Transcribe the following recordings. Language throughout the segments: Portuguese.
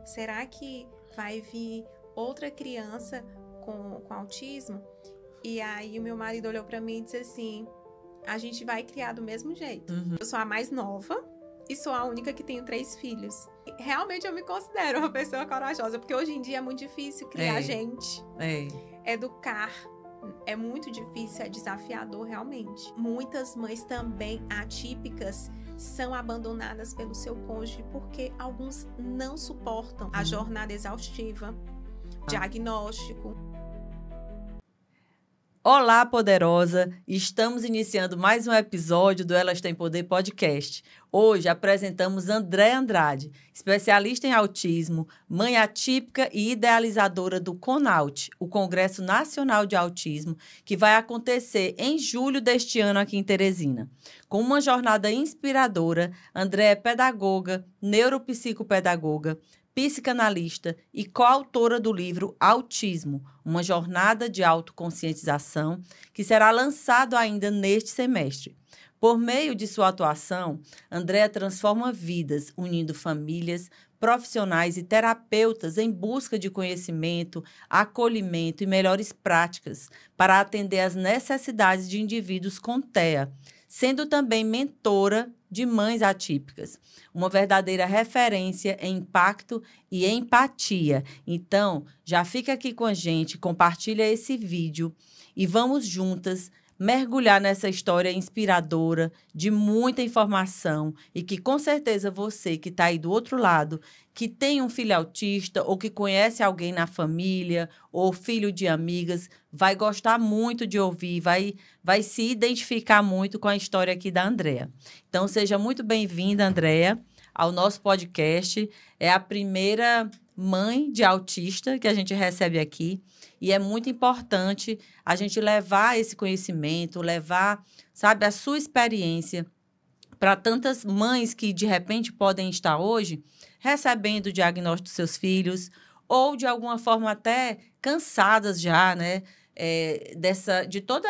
será que vai vir outra criança com autismo? E aí o meu marido olhou para mim e disse assim, a gente vai criar do mesmo jeito. Eu sou a mais nova e sou a única que tenho 3 filhos. Realmente eu me considero uma pessoa corajosa, porque hoje em dia é muito difícil criar gente, educar. É muito difícil, é desafiador realmente. Muitas mães também atípicas são abandonadas pelo seu cônjuge porque alguns não suportam a jornada exaustiva, diagnóstico. Olá, poderosa! Estamos iniciando mais um episódio do Elas Têm Poder podcast. Hoje apresentamos Andréa Andrade, especialista em autismo, mãe atípica e idealizadora do CONAUT, o Congresso Nacional de Autismo, que vai acontecer em julho deste ano aqui em Teresina. Com uma jornada inspiradora, Andréa é pedagoga, neuropsicopedagoga, psicanalista e coautora do livro Autismo, uma jornada de autoconscientização, que será lançado ainda neste semestre. Por meio de sua atuação, Andréa transforma vidas, unindo famílias, profissionais e terapeutas em busca de conhecimento, acolhimento e melhores práticas para atender às necessidades de indivíduos com TEA, sendo também mentora de mães atípicas, uma verdadeira referência em impacto e empatia. Então, já fica aqui com a gente, compartilha esse vídeo e vamos juntas mergulhar nessa história inspiradora, de muita informação e que com certeza você que está aí do outro lado, que tem um filho autista ou que conhece alguém na família ou filho de amigas, vai gostar muito de ouvir, vai se identificar muito com a história aqui da Andréa. Então, seja muito bem-vinda, Andréa, ao nosso podcast. É a primeira mãe de autista que a gente recebe aqui. E é muito importante a gente levar esse conhecimento, levar, sabe, a sua experiência para tantas mães que, de repente, podem estar hoje recebendo o diagnóstico dos seus filhos ou, de alguma forma, até cansadas já, né? De todo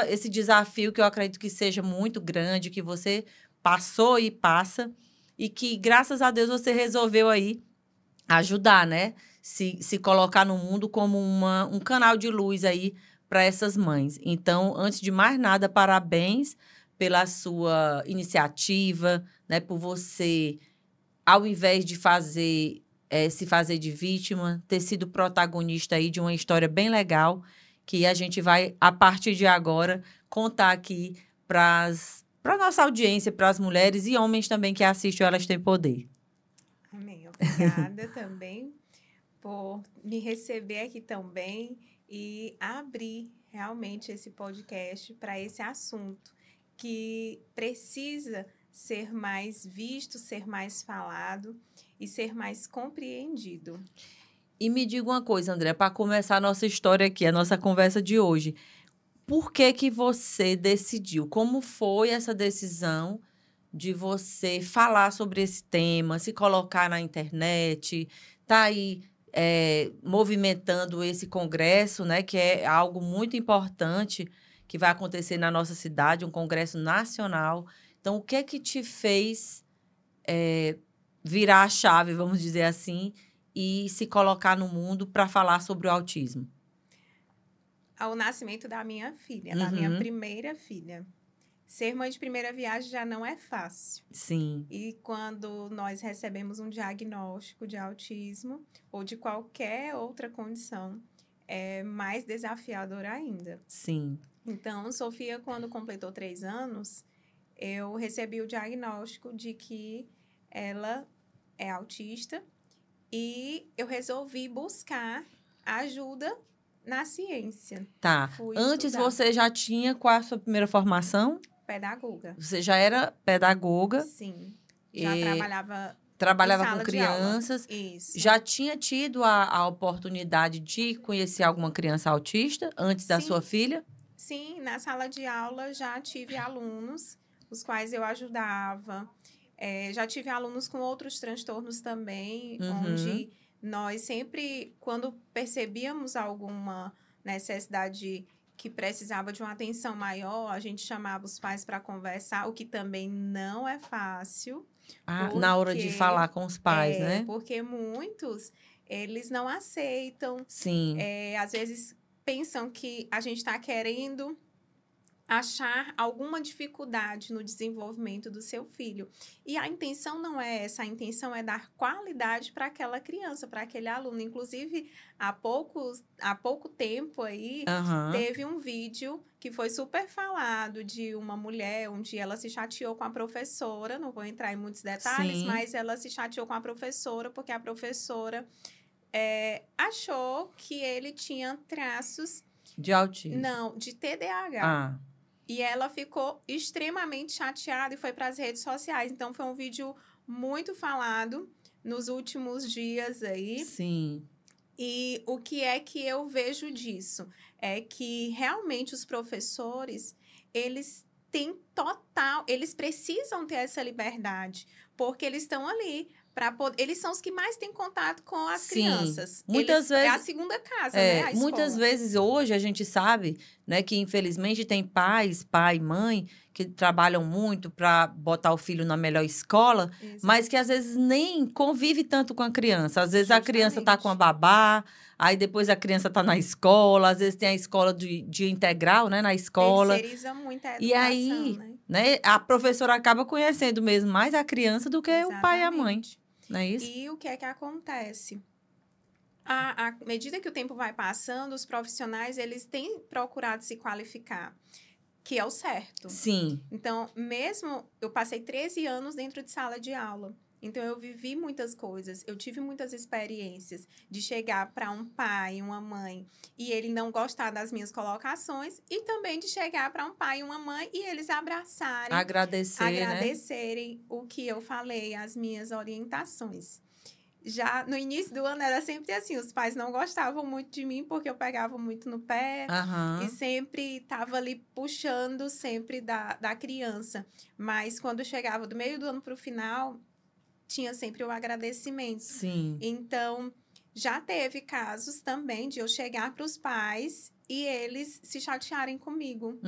esse desafio que eu acredito que seja muito grande, que você passou e passa e que, graças a Deus, você resolveu aí ajudar, né? Se colocar no mundo como um canal de luz aí para essas mães. Então, antes de mais nada, parabéns pela sua iniciativa, né? Por você, ao invés de se fazer de vítima, ter sido protagonista aí de uma história bem legal que a gente vai, a partir de agora, contar aqui para a nossa audiência, para as mulheres e homens também que assistem o Elas Têm Poder. Amém. Obrigada também por me receber aqui também e abrir realmente esse podcast para esse assunto que precisa ser mais visto, ser mais falado e ser mais compreendido. E me diga uma coisa, André, para começar a nossa história aqui, a nossa conversa de hoje. Por que você decidiu? Como foi essa decisão de você falar sobre esse tema, se colocar na internet, tá aí movimentando esse congresso, né, que é algo muito importante que vai acontecer na nossa cidade, um congresso nacional. Então, o que é que te fez virar a chave, vamos dizer assim, e se colocar no mundo para falar sobre o autismo? Ao nascimento da minha filha, da minha primeira filha. Ser mãe de primeira viagem já não é fácil. Sim. E quando nós recebemos um diagnóstico de autismo ou de qualquer outra condição, é mais desafiador ainda. Sim. Então, Sofia, quando completou 3 anos, eu recebi o diagnóstico de que ela é autista e eu resolvi buscar ajuda na ciência. Tá. Antes você já tinha qual a sua primeira formação? Pedagoga. Você já era pedagoga? Sim. Já trabalhava com crianças. Isso. Já tinha tido a oportunidade de conhecer alguma criança autista antes da sua filha? Sim, na sala de aula já tive alunos, os quais eu ajudava. Já tive alunos com outros transtornos também, onde nós sempre, quando percebíamos alguma necessidade que precisava de uma atenção maior, a gente chamava os pais para conversar, o que também não é fácil. Na hora de falar com os pais, né? Porque muitos, eles não aceitam. Sim. Às vezes pensam que a gente está querendo achar alguma dificuldade no desenvolvimento do seu filho. E a intenção não é essa, a intenção é dar qualidade para aquela criança, para aquele aluno. Inclusive, há pouco tempo aí, teve um vídeo que foi super falado de uma mulher, onde ela se chateou com a professora, não vou entrar em muitos detalhes, mas ela se chateou com a professora, porque a professora achou que ele tinha traços... De autismo. Não, de TDAH. E ela ficou extremamente chateada e foi para as redes sociais. Então, foi um vídeo muito falado nos últimos dias aí. Sim. E o que é que eu vejo disso? É que, realmente, os professores, eles têm eles precisam ter essa liberdade, porque eles estão ali eles são os que mais têm contato com as crianças. Muitas vezes, é a segunda casa, né? A muitas vezes, hoje, a gente sabe, né, que, infelizmente, tem pai e mãe que trabalham muito para botar o filho na melhor escola, mas que, às vezes, nem convive tanto com a criança. Às vezes, a criança está com a babá, aí depois a criança está na escola, às vezes tem a escola de integral, né, na escola. Terceiriza muito a educação, e aí, né, a professora acaba conhecendo mesmo mais a criança do que o pai e a mãe. Não é isso? E o que é que acontece? À medida que o tempo vai passando, os profissionais, eles têm procurado se qualificar, que é o certo. Sim. Então, mesmo... Eu passei 13 anos dentro de sala de aula. Então, eu vivi muitas coisas. Eu tive muitas experiências de chegar para um pai, uma mãe, e ele não gostar das minhas colocações. E também de chegar para um pai e uma mãe e eles abraçarem. Agradecerem, né? O que eu falei, as minhas orientações. Já no início do ano era sempre assim, os pais não gostavam muito de mim porque eu pegava muito no pé e sempre estava ali puxando sempre da criança. Mas quando chegava do meio do ano para o final, tinha sempre o agradecimento. Sim. Então, já teve casos também de eu chegar para os pais e eles se chatearem comigo.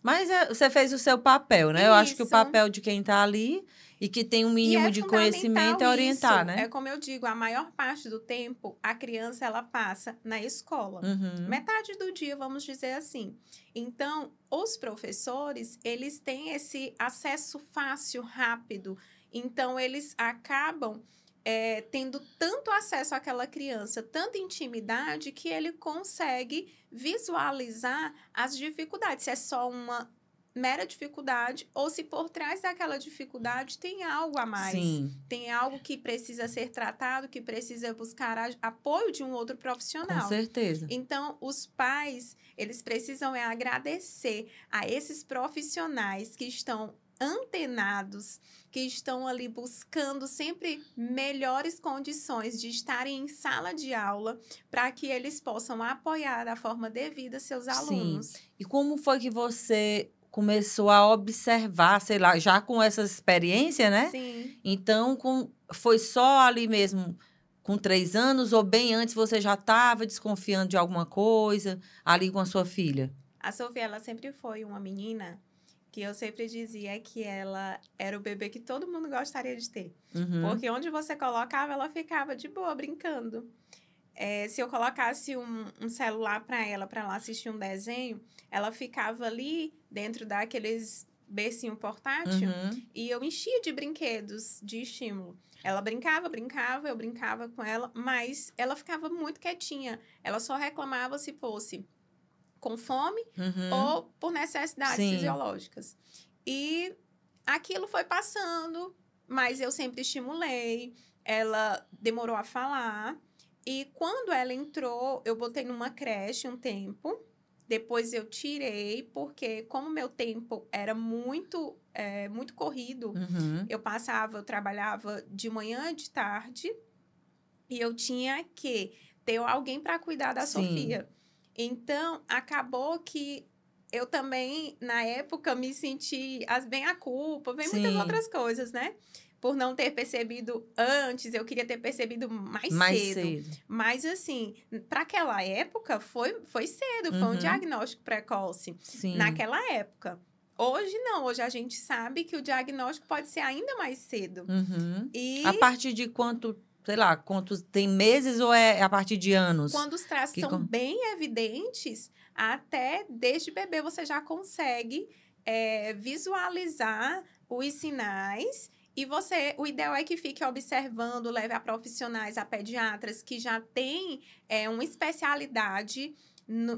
Mas você fez o seu papel, né? Isso. Eu acho que o papel de quem está ali e que tem um mínimo de conhecimento é orientar, né? É como eu digo, a maior parte do tempo, a criança, ela passa na escola. Metade do dia, vamos dizer assim. Então, os professores, eles têm esse acesso fácil, rápido. Então, eles acabam tendo tanto acesso àquela criança, tanta intimidade, que ele consegue visualizar as dificuldades. Se é só uma mera dificuldade ou se por trás daquela dificuldade tem algo a mais. Sim. Tem algo que precisa ser tratado, que precisa buscar apoio de um outro profissional. Com certeza. Então, os pais, eles precisam agradecer a esses profissionais que estão antenados, que estão ali buscando sempre melhores condições de estarem em sala de aula para que eles possam apoiar da forma devida seus alunos. Sim. E como foi que você começou a observar, sei lá, já com essa experiência, né? Sim. Então, foi só ali mesmo, com 3 anos, ou bem antes você já estava desconfiando de alguma coisa ali com a sua filha? A Sofia, ela sempre foi uma menina que eu sempre dizia que ela era o bebê que todo mundo gostaria de ter. Porque onde você colocava, ela ficava de boa, brincando. Se eu colocasse um celular para ela assistir um desenho, ela ficava ali dentro daqueles bercinho portátil e eu enchia de brinquedos, de estímulo. Ela brincava, eu brincava com ela, mas ela ficava muito quietinha. Ela só reclamava se fosse com fome ou por necessidades fisiológicas. E aquilo foi passando, mas eu sempre estimulei. Ela demorou a falar. E quando ela entrou, eu botei numa creche um tempo. Depois eu tirei, porque como meu tempo era muito corrido, eu trabalhava de manhã e de tarde, e eu tinha que ter alguém para cuidar da Sofia. Então, acabou que eu também, na época, me senti bem a culpa, bem muitas outras coisas, né? Por não ter percebido antes, eu queria ter percebido mais cedo. Mas, assim, para aquela época, foi cedo, foi um diagnóstico precoce. Naquela época. Hoje não, hoje a gente sabe que o diagnóstico pode ser ainda mais cedo. E A partir de quanto, sei lá, quantos tem meses ou é a partir de anos? quando os traços são bem evidentes, até desde bebê você já consegue visualizar os sinais. E o ideal é que fique observando, leve a profissionais, a pediatras que já têm uma especialidade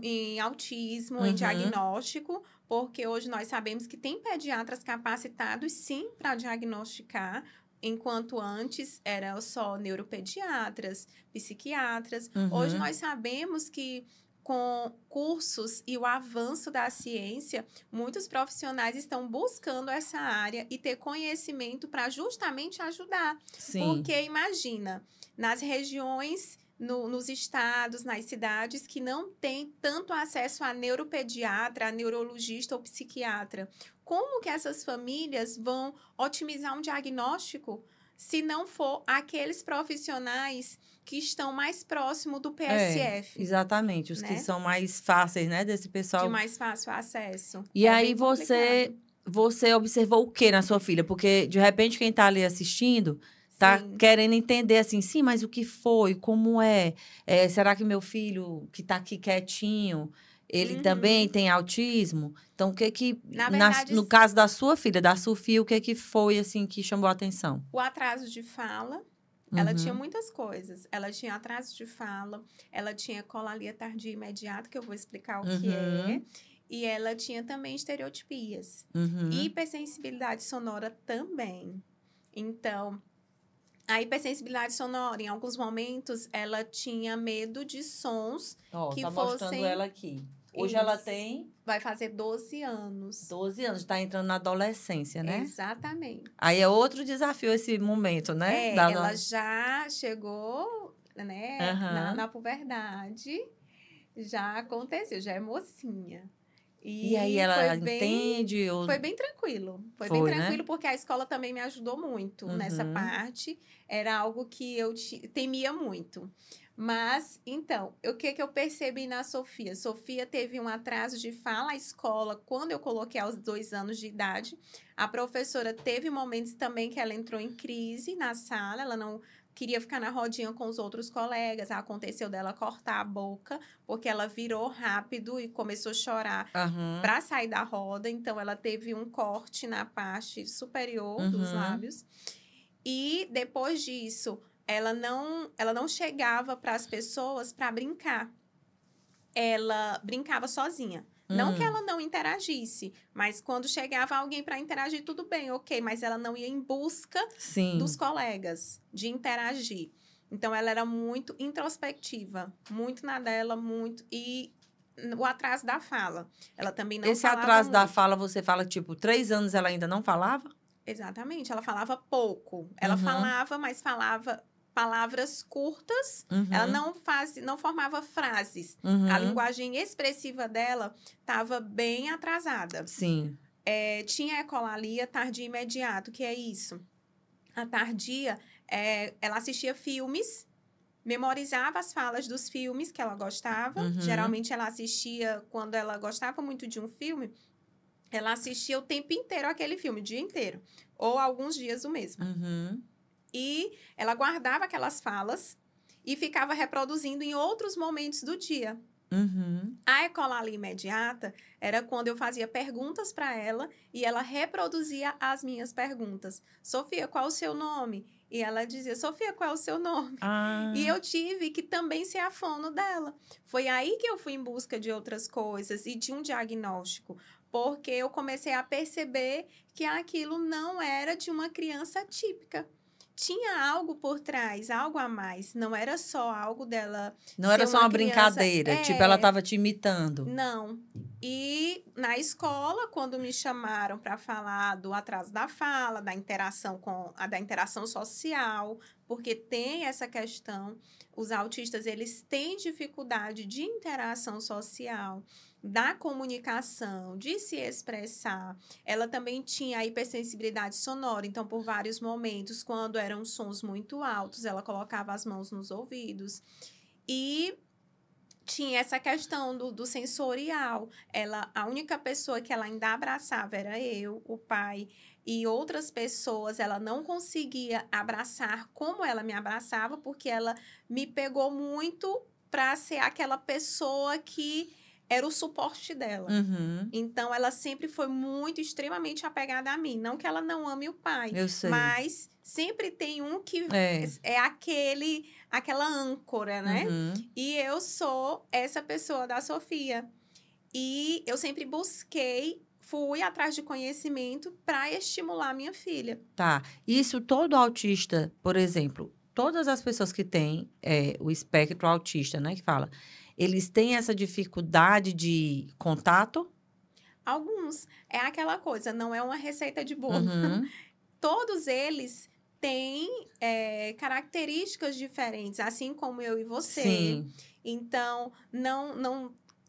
em autismo, em diagnóstico, porque hoje nós sabemos que tem pediatras capacitados, sim, para diagnosticar, enquanto antes era só neuropediatras, psiquiatras. Hoje nós sabemos que com cursos e o avanço da ciência, muitos profissionais estão buscando essa área e ter conhecimento para justamente ajudar. Sim. Porque imagina, nas regiões, nos estados, nas cidades que não tem tanto acesso a neuropediatra, a neurologista ou psiquiatra, como que essas famílias vão otimizar um diagnóstico se não for aqueles profissionais que estão mais próximo do PSF? Exatamente, os que são mais fáceis, né, desse pessoal. De mais fácil acesso. E aí você observou o que na sua filha? Porque, de repente, quem está ali assistindo tá querendo entender assim, sim, mas o que foi? Como é? Será que meu filho, que está aqui quietinho, ele também tem autismo? Então, o que na verdade, no caso da sua filha, da Sofia, o que foi, assim, que chamou a atenção? O atraso de fala. Ela tinha muitas coisas. Ela tinha atraso de fala, ela tinha colalia tardia imediata, que eu vou explicar o que é. E ela tinha também estereotipias. E hipersensibilidade sonora também. Então, a hipersensibilidade sonora, em alguns momentos, ela tinha medo de sons que tá fossem... mostrando ela aqui. Hoje ela tem... Vai fazer 12 anos. 12 anos, está entrando na adolescência, né? Exatamente. Aí é outro desafio esse momento, né? Ela já chegou, né, na puberdade, já aconteceu, já é mocinha. E aí ela entende? Foi bem tranquilo. Foi bem tranquilo, né? Porque a escola também me ajudou muito nessa parte. Era algo que eu temia muito. Mas, então, o que eu percebi na Sofia? Sofia teve um atraso de fala à escola quando eu coloquei aos 2 anos de idade. A professora teve momentos também que ela entrou em crise na sala, ela não queria ficar na rodinha com os outros colegas. Aconteceu dela cortar a boca, porque ela virou rápido e começou a chorar para sair da roda. Então, ela teve um corte na parte superior dos lábios. E, depois disso... Ela não chegava para as pessoas para brincar. Ela brincava sozinha. Não que ela não interagisse, mas quando chegava alguém para interagir, tudo bem, ok. Mas ela não ia em busca dos colegas, de interagir. Então, ela era muito introspectiva, muito na dela, muito... E o atraso da fala. Ela também não falava Esse atraso da muito. fala, você fala, tipo, 3 anos ela ainda não falava? Exatamente, ela falava pouco. Ela falava, mas falava... palavras curtas, ela não formava frases. A linguagem expressiva dela estava bem atrasada. Sim. Tinha ecolalia tardia imediato, que é isso. A tardia, ela assistia filmes, memorizava as falas dos filmes que ela gostava. Geralmente, ela assistia, quando ela gostava muito de um filme, ela assistia o tempo inteiro aquele filme, o dia inteiro. Ou alguns dias o mesmo. E ela guardava aquelas falas e ficava reproduzindo em outros momentos do dia. A ecolalia imediata era quando eu fazia perguntas para ela e ela reproduzia as minhas perguntas. Sofia, qual o seu nome? E ela dizia, Sofia, qual é o seu nome? E eu tive que também ser a fono dela. Foi aí que eu fui em busca de outras coisas e de um diagnóstico. Porque eu comecei a perceber que aquilo não era de uma criança típica. Tinha algo por trás, algo a mais. Não era só algo dela. Não era só uma brincadeira, tipo, ela estava te imitando. Não. E na escola, quando me chamaram para falar do atraso da fala, da interação social, porque tem essa questão, os autistas, eles têm dificuldade de interação social, da comunicação, de se expressar. Ela também tinha a hipersensibilidade sonora, então, por vários momentos, quando eram sons muito altos, ela colocava as mãos nos ouvidos. E tinha essa questão do sensorial. A única pessoa que ela ainda abraçava era eu, o pai, e outras pessoas ela não conseguia abraçar como ela me abraçava, porque ela me pegou muito para ser aquela pessoa que era o suporte dela. Uhum. Então, ela sempre foi muito, extremamente apegada a mim. Não que ela não ame o pai, Eu sei. mas sempre tem um que É. aquela âncora, né? Uhum. E eu sou essa pessoa da Sofia. E eu sempre fui atrás de conhecimento para estimular minha filha. Tá. Isso todo autista, por exemplo, todas as pessoas que têm o espectro autista, né, que fala, eles têm essa dificuldade de contato? Alguns. É aquela coisa, não é uma receita de bolo. Uhum. Todos eles têm características diferentes, assim como eu e você. Sim. Então,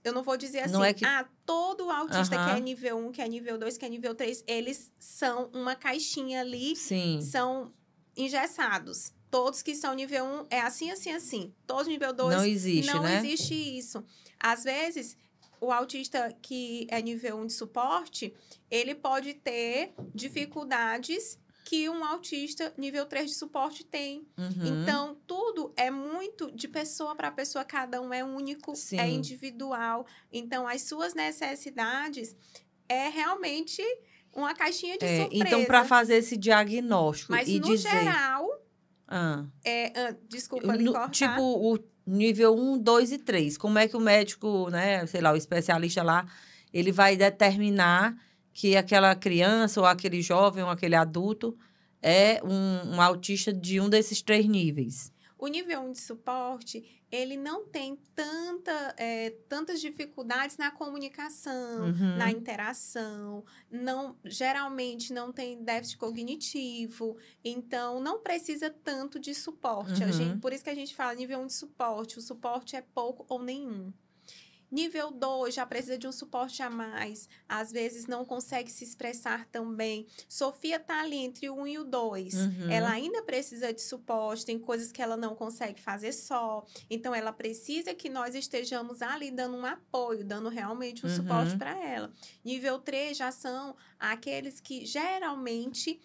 eu não vou dizer assim, Não é que... todo autista que é Aham. nível 1, que é nível 2, que é nível 3, eles são uma caixinha ali, Sim. são engessados. Todos que são nível 1 é assim, assim, assim. Todos nível 2, Não existe, não né? existe isso. Às vezes, o autista que é nível 1 de suporte, ele pode ter dificuldades que um autista nível 3 de suporte tem. Uhum. Então, tudo é muito de pessoa para pessoa, cada um é único, Sim. é individual. Então, as suas necessidades é realmente uma caixinha de surpresa. Então, para fazer esse diagnóstico Mas, e no dizer... geral, desculpa lhe cortar. Tipo, o nível 1, 2 e 3. Como é que o médico, né, sei lá, o especialista lá, ele vai determinar que aquela criança ou aquele jovem ou aquele adulto é um autista de um desses 3 níveis? O nível 1 de suporte, ele não tem tantas dificuldades na comunicação, Uhum. na interação, geralmente não tem déficit cognitivo, então não precisa tanto de suporte. Uhum. Por isso que a gente fala nível 1 de suporte, o suporte é pouco ou nenhum. Nível 2 já precisa de um suporte a mais. Às vezes não consegue se expressar tão bem. Sofia está ali entre o 1 e o 2. Uhum. Ela ainda precisa de suporte. Tem coisas que ela não consegue fazer só. Então, ela precisa que nós estejamos ali dando um apoio, dando realmente um suporte para ela. Nível 3 já são aqueles que geralmente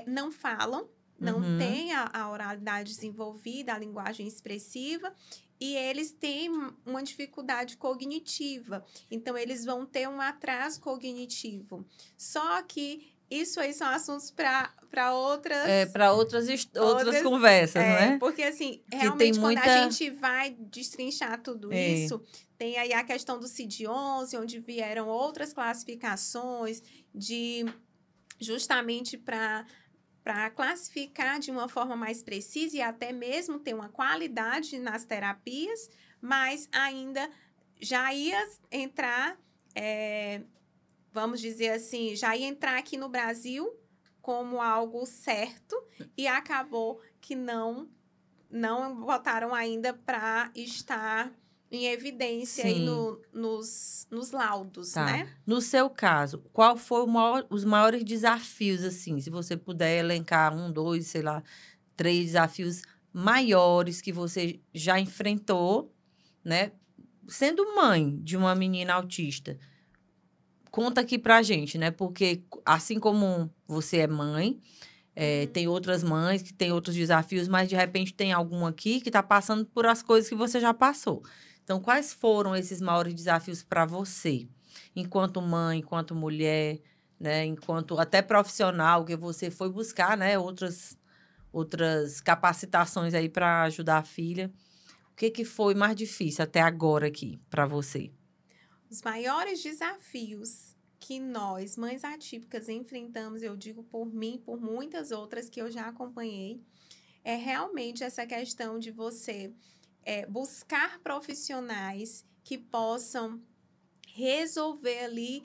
não falam, não têm a oralidade desenvolvida, a linguagem expressiva, e eles têm uma dificuldade cognitiva. Então, eles vão ter um atraso cognitivo. Só que isso aí são assuntos para outras... para outras conversas, né? Porque, assim, que realmente, quando a gente vai destrinchar tudo isso, tem aí a questão do CID-11, onde vieram outras classificações justamente para classificar de uma forma mais precisa e até mesmo ter uma qualidade nas terapias, mas ainda já ia entrar, vamos dizer assim, já ia entrar aqui no Brasil como algo certo e acabou que não botaram ainda para estar em evidência aí nos laudos, né? No seu caso, qual foi os maiores desafios, assim, se você puder elencar 1, 2, sei lá, 3 desafios maiores que você já enfrentou, né? Sendo mãe de uma menina autista, conta aqui pra gente, né? Porque assim como você é mãe, tem outras mães que têm outros desafios, mas de repente tem algum aqui que está passando por as coisas que você já passou. Então, quais foram esses maiores desafios para você, enquanto mãe, enquanto mulher, né, enquanto até profissional, que você foi buscar, né, outras capacitações aí para ajudar a filha? O que foi mais difícil até agora aqui para você? Os maiores desafios que nós, mães atípicas, enfrentamos, eu digo por mim, por muitas outras que eu já acompanhei, é realmente essa questão de você buscar profissionais que possam resolver ali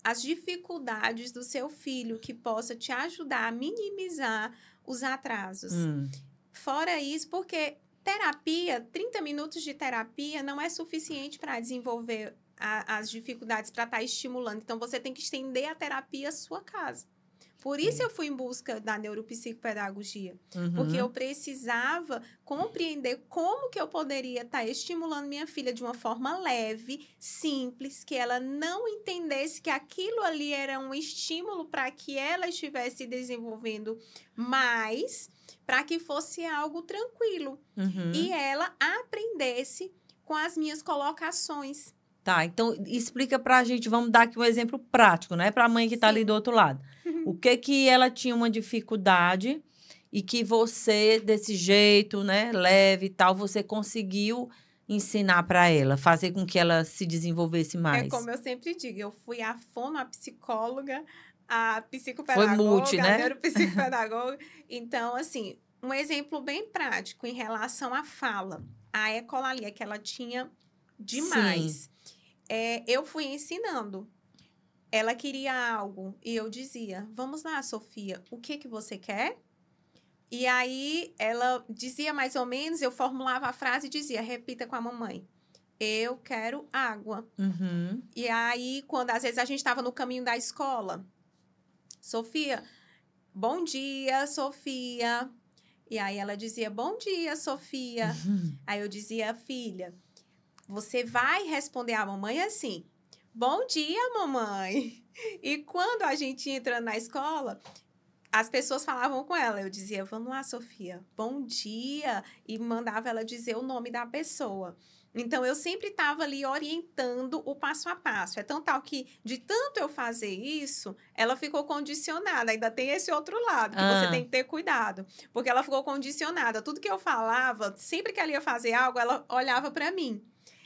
as dificuldades do seu filho, que possa te ajudar a minimizar os atrasos. Fora isso, porque terapia, 30 minutos de terapia não é suficiente para desenvolver as dificuldades, para estar estimulando. Então, você tem que estender a terapia à sua casa. Por isso eu fui em busca da neuropsicopedagogia. Porque eu precisava compreender como que eu poderia estar estimulando minha filha de uma forma leve, simples, que ela não entendesse que aquilo ali era um estímulo para que ela estivesse desenvolvendo mais, para que fosse algo tranquilo. E ela aprendesse com as minhas colocações. Tá, então explica pra gente, vamos dar aqui um exemplo prático, né? Pra mãe que tá ali do outro lado. O que ela tinha uma dificuldade e que você, desse jeito, né, leve e tal, você conseguiu ensinar pra ela, fazer com que ela se desenvolvesse mais. É como eu sempre digo, eu fui a fono, a psicóloga, a psicopedagoga, foi multi, né? A neuropsicopedagoga. Então, assim, um exemplo bem prático em relação à fala. A ecolalia, que ela tinha demais. Eu fui ensinando. Ela queria algo e eu dizia, vamos lá, Sofia, o que você quer? E aí, ela dizia mais ou menos, eu formulava a frase e dizia, repita com a mamãe. Eu quero água. E aí, quando às vezes a gente estava no caminho da escola, Sofia, bom dia, Sofia. E aí ela dizia, bom dia, Sofia. Aí eu dizia, filha, você vai responder à mamãe assim, bom dia, mamãe. E quando a gente ia entrando na escola, as pessoas falavam com ela. Eu dizia, vamos lá, Sofia, bom dia. E mandava ela dizer o nome da pessoa. Então, eu sempre estava ali orientando o passo a passo. É tão tal que, de tanto eu fazer isso, ela ficou condicionada. Ainda tem esse outro lado, que você tem que ter cuidado. Porque ela ficou condicionada. Tudo que eu falava, sempre que ela ia fazer algo, ela olhava para mim.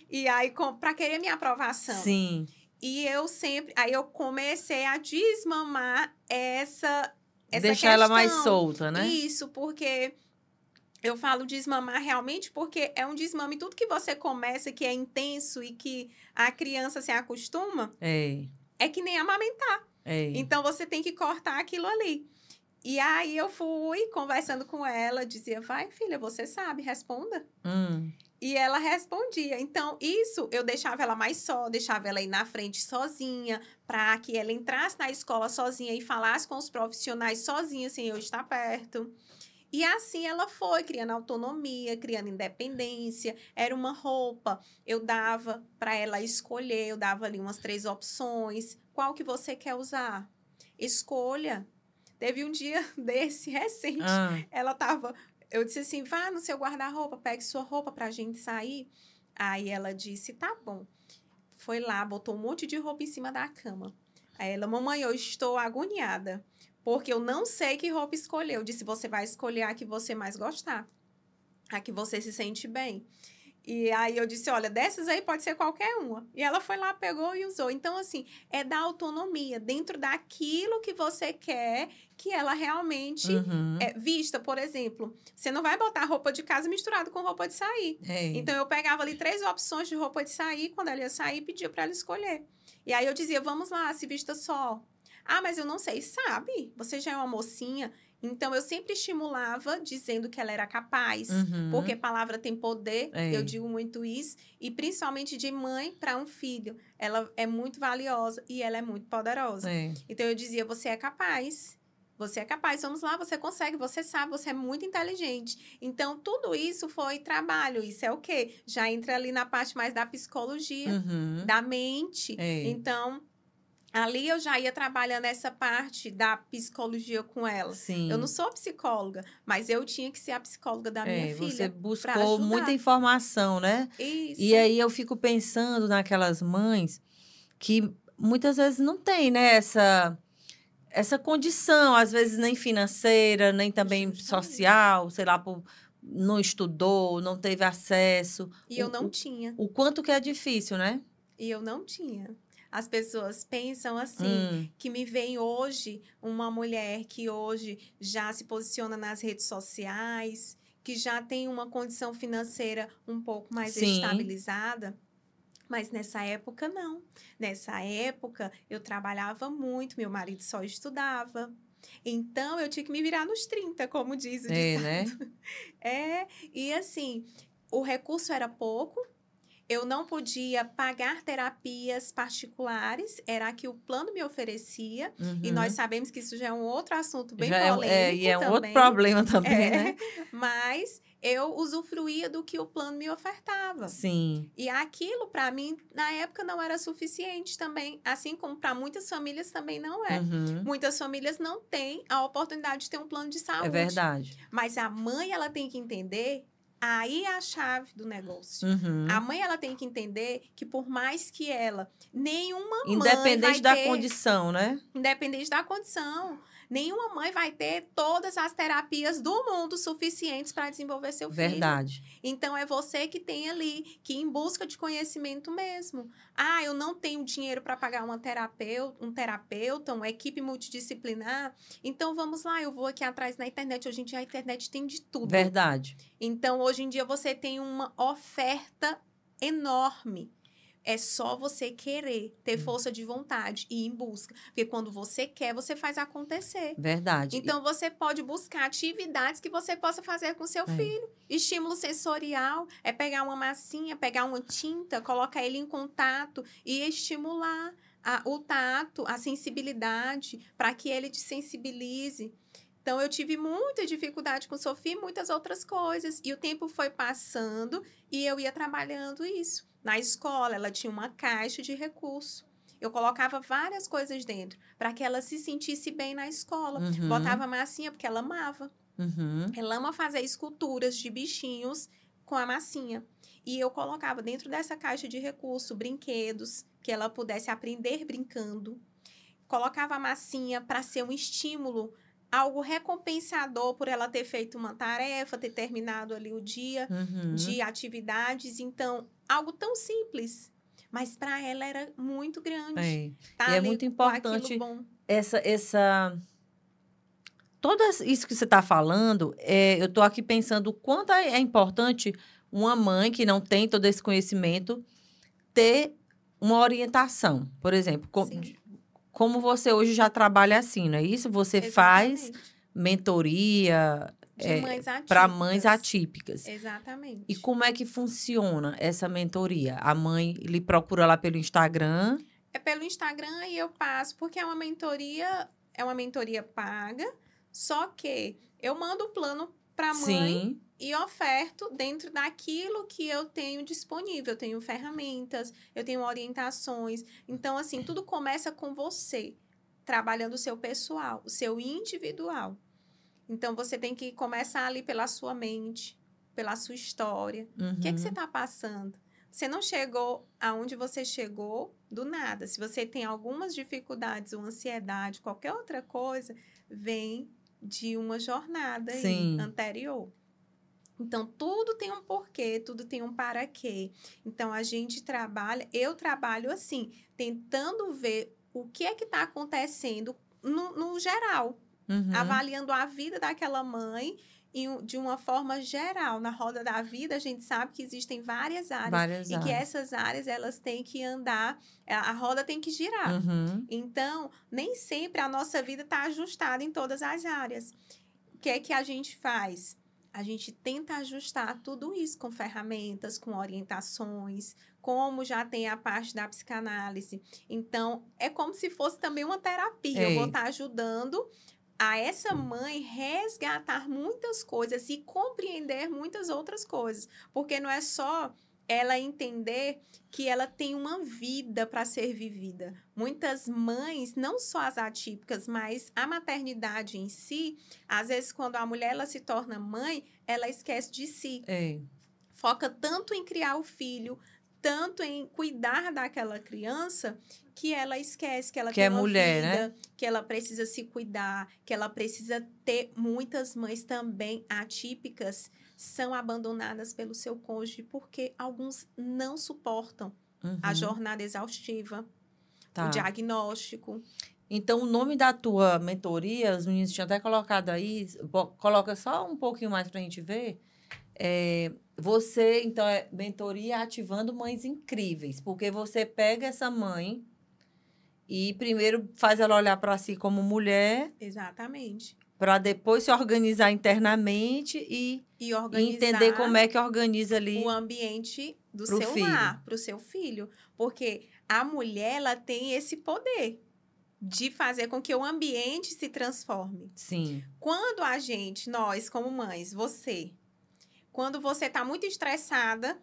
E aí, para querer minha aprovação. Sim. E eu sempre... Aí, eu comecei a desmamar essa deixar questão. Ela mais solta, né? Isso, porque... Eu falo desmamar realmente porque é um desmame. Tudo que você começa, que é intenso e que a criança se acostuma, é que nem amamentar. Então, você tem que cortar aquilo ali. E aí, eu fui conversando com ela, dizia, vai, filha, você sabe, responda. E ela respondia. Então, isso eu deixava ela mais só, deixava ela ir na frente sozinha, para que ela entrasse na escola sozinha e falasse com os profissionais sozinha, sem eu estar perto. E assim ela foi, criando autonomia, criando independência. Era uma roupa, eu dava para ela escolher, eu dava ali umas 3 opções. Qual que você quer usar? Escolha. Teve um dia desse, recente, ela tava... Eu disse assim, vá no seu guarda-roupa, pegue sua roupa pra gente sair. Aí ela disse, tá bom. Foi lá, botou um monte de roupa em cima da cama. Aí ela, mamãe, eu estou agoniada. Porque eu não sei que roupa escolher. Eu disse, você vai escolher a que você mais gostar. A que você se sente bem. E aí eu disse, olha, dessas aí pode ser qualquer uma. E ela foi lá, pegou e usou. Então, assim, é da autonomia. Dentro daquilo que você quer que ela realmente vista. Por exemplo, você não vai botar roupa de casa misturado com roupa de sair. Então, eu pegava ali 3 opções de roupa de sair. Quando ela ia sair, pedia para ela escolher. E aí eu dizia, vamos lá, se vista só. Ah, mas eu não sei, sabe? Você já é uma mocinha. Então, eu sempre estimulava dizendo que ela era capaz. Porque palavra tem poder, eu digo muito isso. E principalmente de mãe para um filho. Ela é muito valiosa e ela é muito poderosa. Então, eu dizia, você é capaz. Você é capaz, vamos lá, você consegue, você sabe, você é muito inteligente. Então, tudo isso foi trabalho. Isso é o quê? Já entra ali na parte mais da psicologia, da mente. Então... Ali eu já ia trabalhando essa parte da psicologia com ela. Eu não sou psicóloga, mas eu tinha que ser a psicóloga da minha filha. Você buscou muita informação, né? Isso. E aí eu fico pensando naquelas mães que muitas vezes não tem, né, essa condição, às vezes nem financeira, nem também social, sei lá, não estudou, não teve acesso. E eu não tinha. O quanto que é difícil, né? E eu não tinha. As pessoas pensam assim, que me vem hoje uma mulher que hoje já se posiciona nas redes sociais, que já tem uma condição financeira um pouco mais estabilizada. Mas nessa época, não. Nessa época, eu trabalhava muito, meu marido só estudava. Então, eu tinha que me virar nos 30, como diz o ditado. Né? E assim, o recurso era pouco. Eu não podia pagar terapias particulares, era a que o plano me oferecia. E nós sabemos que isso já é um outro assunto bem polêmico e é um também. outro problema também, né? Mas eu usufruía do que o plano me ofertava. Sim. E aquilo, para mim, na época, não era suficiente também. Assim como para muitas famílias também não é. Muitas famílias não têm a oportunidade de ter um plano de saúde. É verdade. Mas a mãe, ela tem que entender... Aí é a chave do negócio. A mãe, ela tem que entender que por mais que ela... Nenhuma mãe vai ter... Independente da condição, né? Independente da condição. Nenhuma mãe vai ter todas as terapias do mundo suficientes para desenvolver seu filho. Verdade. Então, é você que tem ali, que ir em busca de conhecimento mesmo. Ah, eu não tenho dinheiro para pagar um terapeuta, uma equipe multidisciplinar. Então, vamos lá, eu vou aqui atrás na internet. Hoje em dia, a internet tem de tudo. Verdade. Então, hoje em dia, você tem uma oferta enorme. É só você querer, ter força de vontade e ir em busca. Porque quando você quer, você faz acontecer. Verdade. Então, você pode buscar atividades que você possa fazer com seu filho. Estímulo sensorial é pegar uma massinha, pegar uma tinta, colocar ele em contato e estimular o tato, a sensibilidade, para que ele te sensibilize. Então, eu tive muita dificuldade com Sofia e muitas outras coisas. E o tempo foi passando e eu ia trabalhando isso. Na escola, ela tinha uma caixa de recurso. Eu colocava várias coisas dentro para que ela se sentisse bem na escola. Botava massinha porque ela amava. Ela ama fazer esculturas de bichinhos com a massinha. E eu colocava dentro dessa caixa de recurso brinquedos que ela pudesse aprender brincando. Colocava a massinha para ser um estímulo, algo recompensador por ela ter feito uma tarefa, ter terminado ali o dia de atividades. Então, algo tão simples, mas para ela era muito grande. Tá, e é muito importante Tudo isso que você está falando, eu estou aqui pensando o quanto é importante uma mãe que não tem todo esse conhecimento ter uma orientação. Por exemplo, como você hoje já trabalha assim, não é isso? Você faz mentoria para mães atípicas. Exatamente. E como é que funciona essa mentoria? A mãe lhe procura lá pelo Instagram? É pelo Instagram e eu passo, porque é uma mentoria paga, só que eu mando o plano para a mãe e oferto dentro daquilo que eu tenho disponível. Eu tenho ferramentas, eu tenho orientações. Então, assim, tudo começa com você, trabalhando o seu pessoal, o seu individual. Então, você tem que começar ali pela sua mente, pela sua história. O que é que você está passando? Você não chegou aonde você chegou do nada. Se você tem algumas dificuldades ou ansiedade, qualquer outra coisa, vem de uma jornada anterior. Então, tudo tem um porquê, tudo tem um para quê. Então, eu trabalho assim, tentando ver o que é que está acontecendo no geral. Avaliando a vida daquela mãe de uma forma geral. Na roda da vida, a gente sabe que existem várias áreas. Que essas áreas, elas têm que andar, a roda tem que girar. Então, nem sempre a nossa vida está ajustada em todas as áreas. O que é que a gente faz? A gente tenta ajustar tudo isso com ferramentas, com orientações, como já tem a parte da psicanálise. Então, é como se fosse também uma terapia. Eu vou estar ajudando a essa mãe resgatar muitas coisas e compreender muitas outras coisas. Porque não é só ela entender que ela tem uma vida para ser vivida. Muitas mães, não só as atípicas, mas a maternidade em si, às vezes quando a mulher ela se torna mãe, ela esquece de si. Foca tanto em criar o filho, tanto em cuidar daquela criança, que ela esquece que ela tem uma mulher, vida, né? Que ela precisa se cuidar, que ela precisa ter... Muitas mães também atípicas são abandonadas pelo seu cônjuge, porque alguns não suportam a jornada exaustiva, o diagnóstico. Então, o nome da tua mentoria, os meninos tinham até colocado aí, coloca só um pouquinho mais para a gente ver. Você, então, é mentoria ativando mães incríveis, porque você pega essa mãe e primeiro faz ela olhar para si como mulher. Exatamente. para depois se organizar internamente e entender como é que organiza ali o ambiente do pro seu filho. lar, para o seu filho. Porque a mulher, ela tem esse poder de fazer com que o ambiente se transforme. Sim. Quando a gente, nós como mães, quando você tá muito estressada,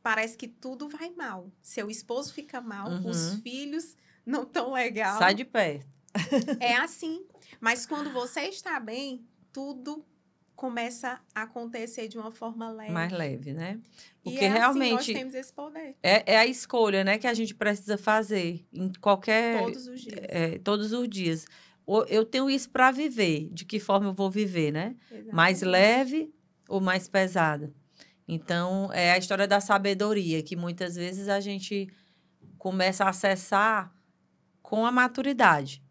parece que tudo vai mal. Seu esposo fica mal, os filhos não tão legal. Sai de perto. É assim. Mas quando você está bem, tudo começa a acontecer de uma forma leve. Mais leve, né? Porque e é realmente assim, nós temos esse poder. é a escolha, né, que a gente precisa fazer em qualquer... Todos os dias. Todos os dias. Eu tenho isso para viver. De que forma eu vou viver, né? Exatamente. Mais leve ou mais pesada. Então, é a história da sabedoria, que muitas vezes a gente começa a acessar com a maturidade,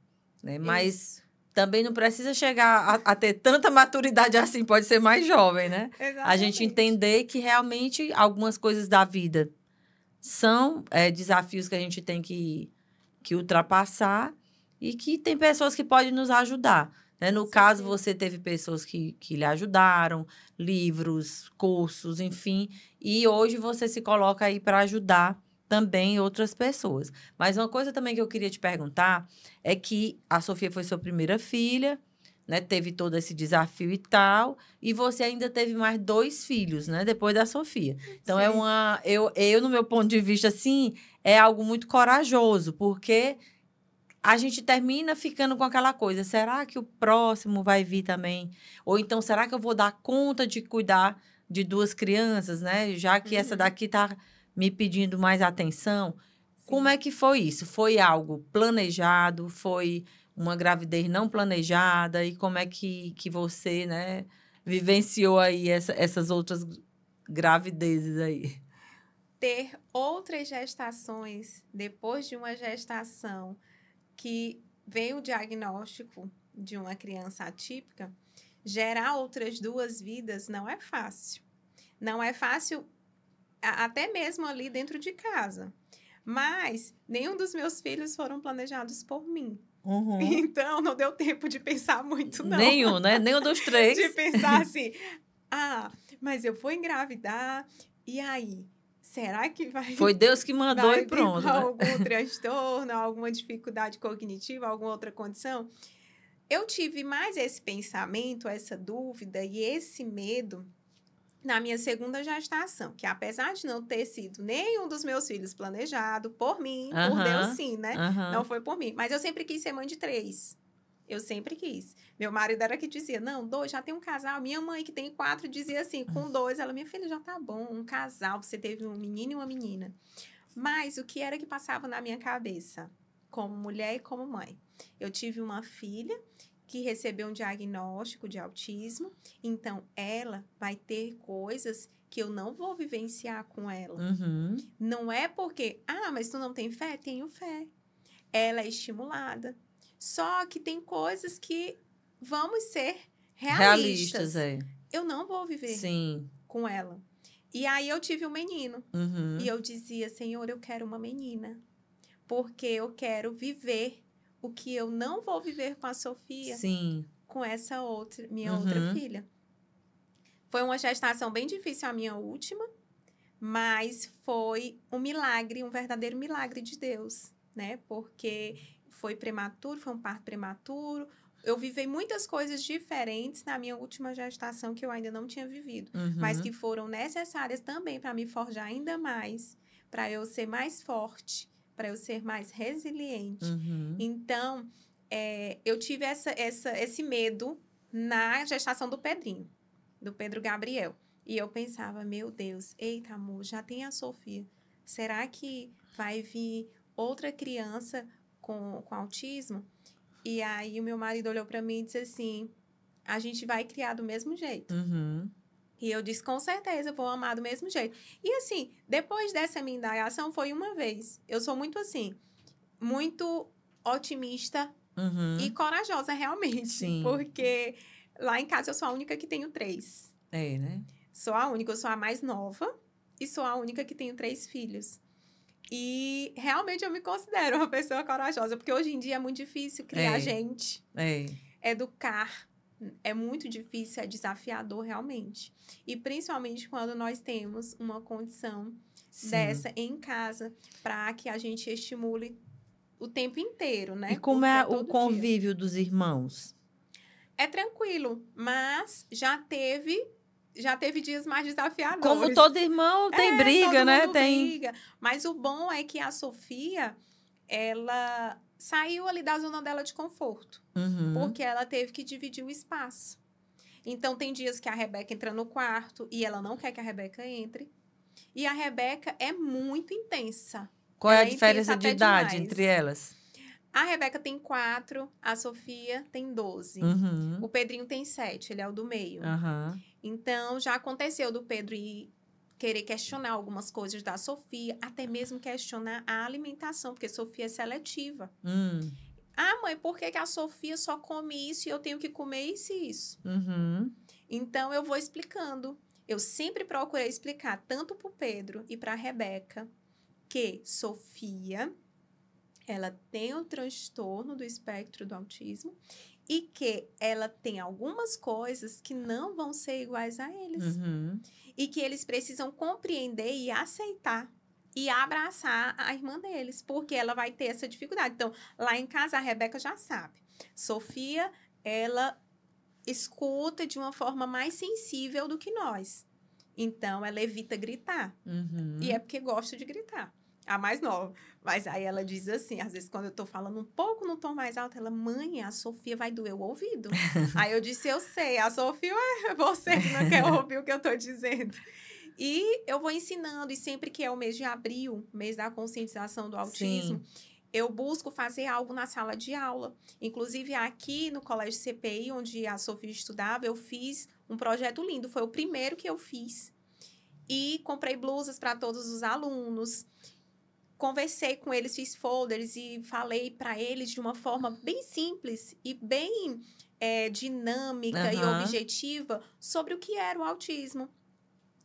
né? Mas Isso. também não precisa chegar a ter tanta maturidade assim, pode ser mais jovem, né? Exatamente. A gente entender que realmente algumas coisas da vida são desafios que a gente tem que ultrapassar e que tem pessoas que podem nos ajudar. Né? No caso, você teve pessoas que lhe ajudaram, livros, cursos, enfim. E hoje você se coloca aí para ajudar também outras pessoas. Mas uma coisa também que eu queria te perguntar é que a Sofia foi sua primeira filha, né? Teve todo esse desafio e tal, e você ainda teve mais 2 filhos, né? Depois da Sofia. Então, Sim. eu, no meu ponto de vista, assim, é algo muito corajoso, porque a gente termina ficando com aquela coisa, será que o próximo vai vir também? Ou então, será que eu vou dar conta de cuidar de 2 crianças, né? Já que essa daqui está me pedindo mais atenção. Sim. Como é que foi isso? Foi algo planejado? Foi uma gravidez não planejada? E como é que você, né, vivenciou aí essas outras gravidezes aí? Ter outras gestações depois de uma gestação que vem o diagnóstico de uma criança atípica, gerar outras 2 vidas não é fácil. Não é fácil até mesmo ali dentro de casa. Mas nenhum dos meus filhos foram planejados por mim. Então, não deu tempo de pensar muito, não. Nenhum, né? Nenhum dos 3. De pensar assim, mas eu vou engravidar, e aí? Será que vai... Foi Deus que mandou e pronto, né? algum transtorno, alguma dificuldade cognitiva, alguma outra condição? Eu tive mais esse pensamento, essa dúvida e esse medo na minha segunda gestação, que apesar de não ter sido nenhum dos meus filhos planejado por mim, por Deus sim, né? Não foi por mim. Mas eu sempre quis ser mãe de 3. Eu sempre quis. Meu marido era que dizia, não, 2, já tem um casal. Minha mãe, que tem 4, dizia assim, com 2, ela, minha filha, já tá bom, um casal, você teve um menino e uma menina. Mas o que era que passava na minha cabeça, como mulher e como mãe? Eu tive uma filha que recebeu um diagnóstico de autismo, então ela vai ter coisas que eu não vou vivenciar com ela. Não é porque, mas tu não tem fé? Tenho fé. Ela é estimulada. Só que tem coisas que vamos ser realistas. Eu não vou viver com ela. E aí eu tive um menino. E eu dizia, Senhor, eu quero uma menina. Porque eu quero viver o que eu não vou viver com a Sofia. Com essa outra, minha outra filha. Foi uma gestação bem difícil, a minha última. Mas foi um milagre, um verdadeiro milagre de Deus, né? Porque foi prematuro, foi um parto prematuro. Eu vivi muitas coisas diferentes na minha última gestação que eu ainda não tinha vivido. Mas que foram necessárias também para me forjar ainda mais. Para eu ser mais forte. Para eu ser mais resiliente. Então, eu tive esse medo na gestação do Pedrinho. Do Pedro Gabriel. E eu pensava, meu Deus, eita amor, já tem a Sofia. Será que vai vir outra criança com autismo? E aí o meu marido olhou para mim e disse assim, a gente vai criar do mesmo jeito. E eu disse, com certeza, eu vou amar do mesmo jeito. E assim, depois dessa minha indagação, foi uma vez. Eu sou muito assim, muito otimista e corajosa, realmente. Porque lá em casa eu sou a única que tenho 3. Né? Sou a única, eu sou a mais nova e sou a única que tenho 3 filhos. E realmente eu me considero uma pessoa corajosa, porque hoje em dia é muito difícil criar gente. educar é muito difícil, é desafiador realmente. E principalmente quando nós temos uma condição dessa em casa, para que a gente estimule o tempo inteiro, né? E como Porque é o todo dia. convívio dos irmãos? É tranquilo, mas já teve dias mais desafiadores. Como todo irmão tem briga, todo né? mundo briga. Mas o bom é que a Sofia, ela saiu ali da zona dela de conforto, porque ela teve que dividir o espaço. Então, tem dias que a Rebeca entra no quarto e ela não quer que a Rebeca entre. E a Rebeca é muito intensa. Qual é Ela a diferença de intensa até idade demais. entre elas? A Rebeca tem 4, a Sofia tem 12. O Pedrinho tem 7, ele é o do meio. Então, já aconteceu do Pedro ir querer questionar algumas coisas da Sofia, até mesmo questionar a alimentação, porque Sofia é seletiva. Ah, mãe, por que a Sofia só come isso e eu tenho que comer isso e isso? Então, eu vou explicando. Eu sempre procurei explicar, tanto para o Pedro e para a Rebeca, que Sofia, ela tem o transtorno do espectro do autismo e que ela tem algumas coisas que não vão ser iguais a eles. E que eles precisam compreender e aceitar e abraçar a irmã deles, porque ela vai ter essa dificuldade. Então, lá em casa, a Rebeca já sabe. Sofia, ela escuta de uma forma mais sensível do que nós. Então, ela evita gritar. E é porque gosta de gritar. A mais nova. Mas aí ela diz assim, às vezes quando eu tô falando um pouco no tom mais alto, ela, mãe, a Sofia vai doer o ouvido. Aí eu disse, eu sei, a Sofia é você que não quer ouvir o que eu tô dizendo. E eu vou ensinando, e sempre que é o mês de abril, mês da conscientização do autismo, eu busco fazer algo na sala de aula. Inclusive, aqui no Colégio CPI, onde a Sofia estudava, eu fiz um projeto lindo. Foi o primeiro que eu fiz. E comprei blusas para todos os alunos. Conversei com eles, fiz folders e falei para eles de uma forma bem simples e bem dinâmica e objetiva sobre o que era o autismo.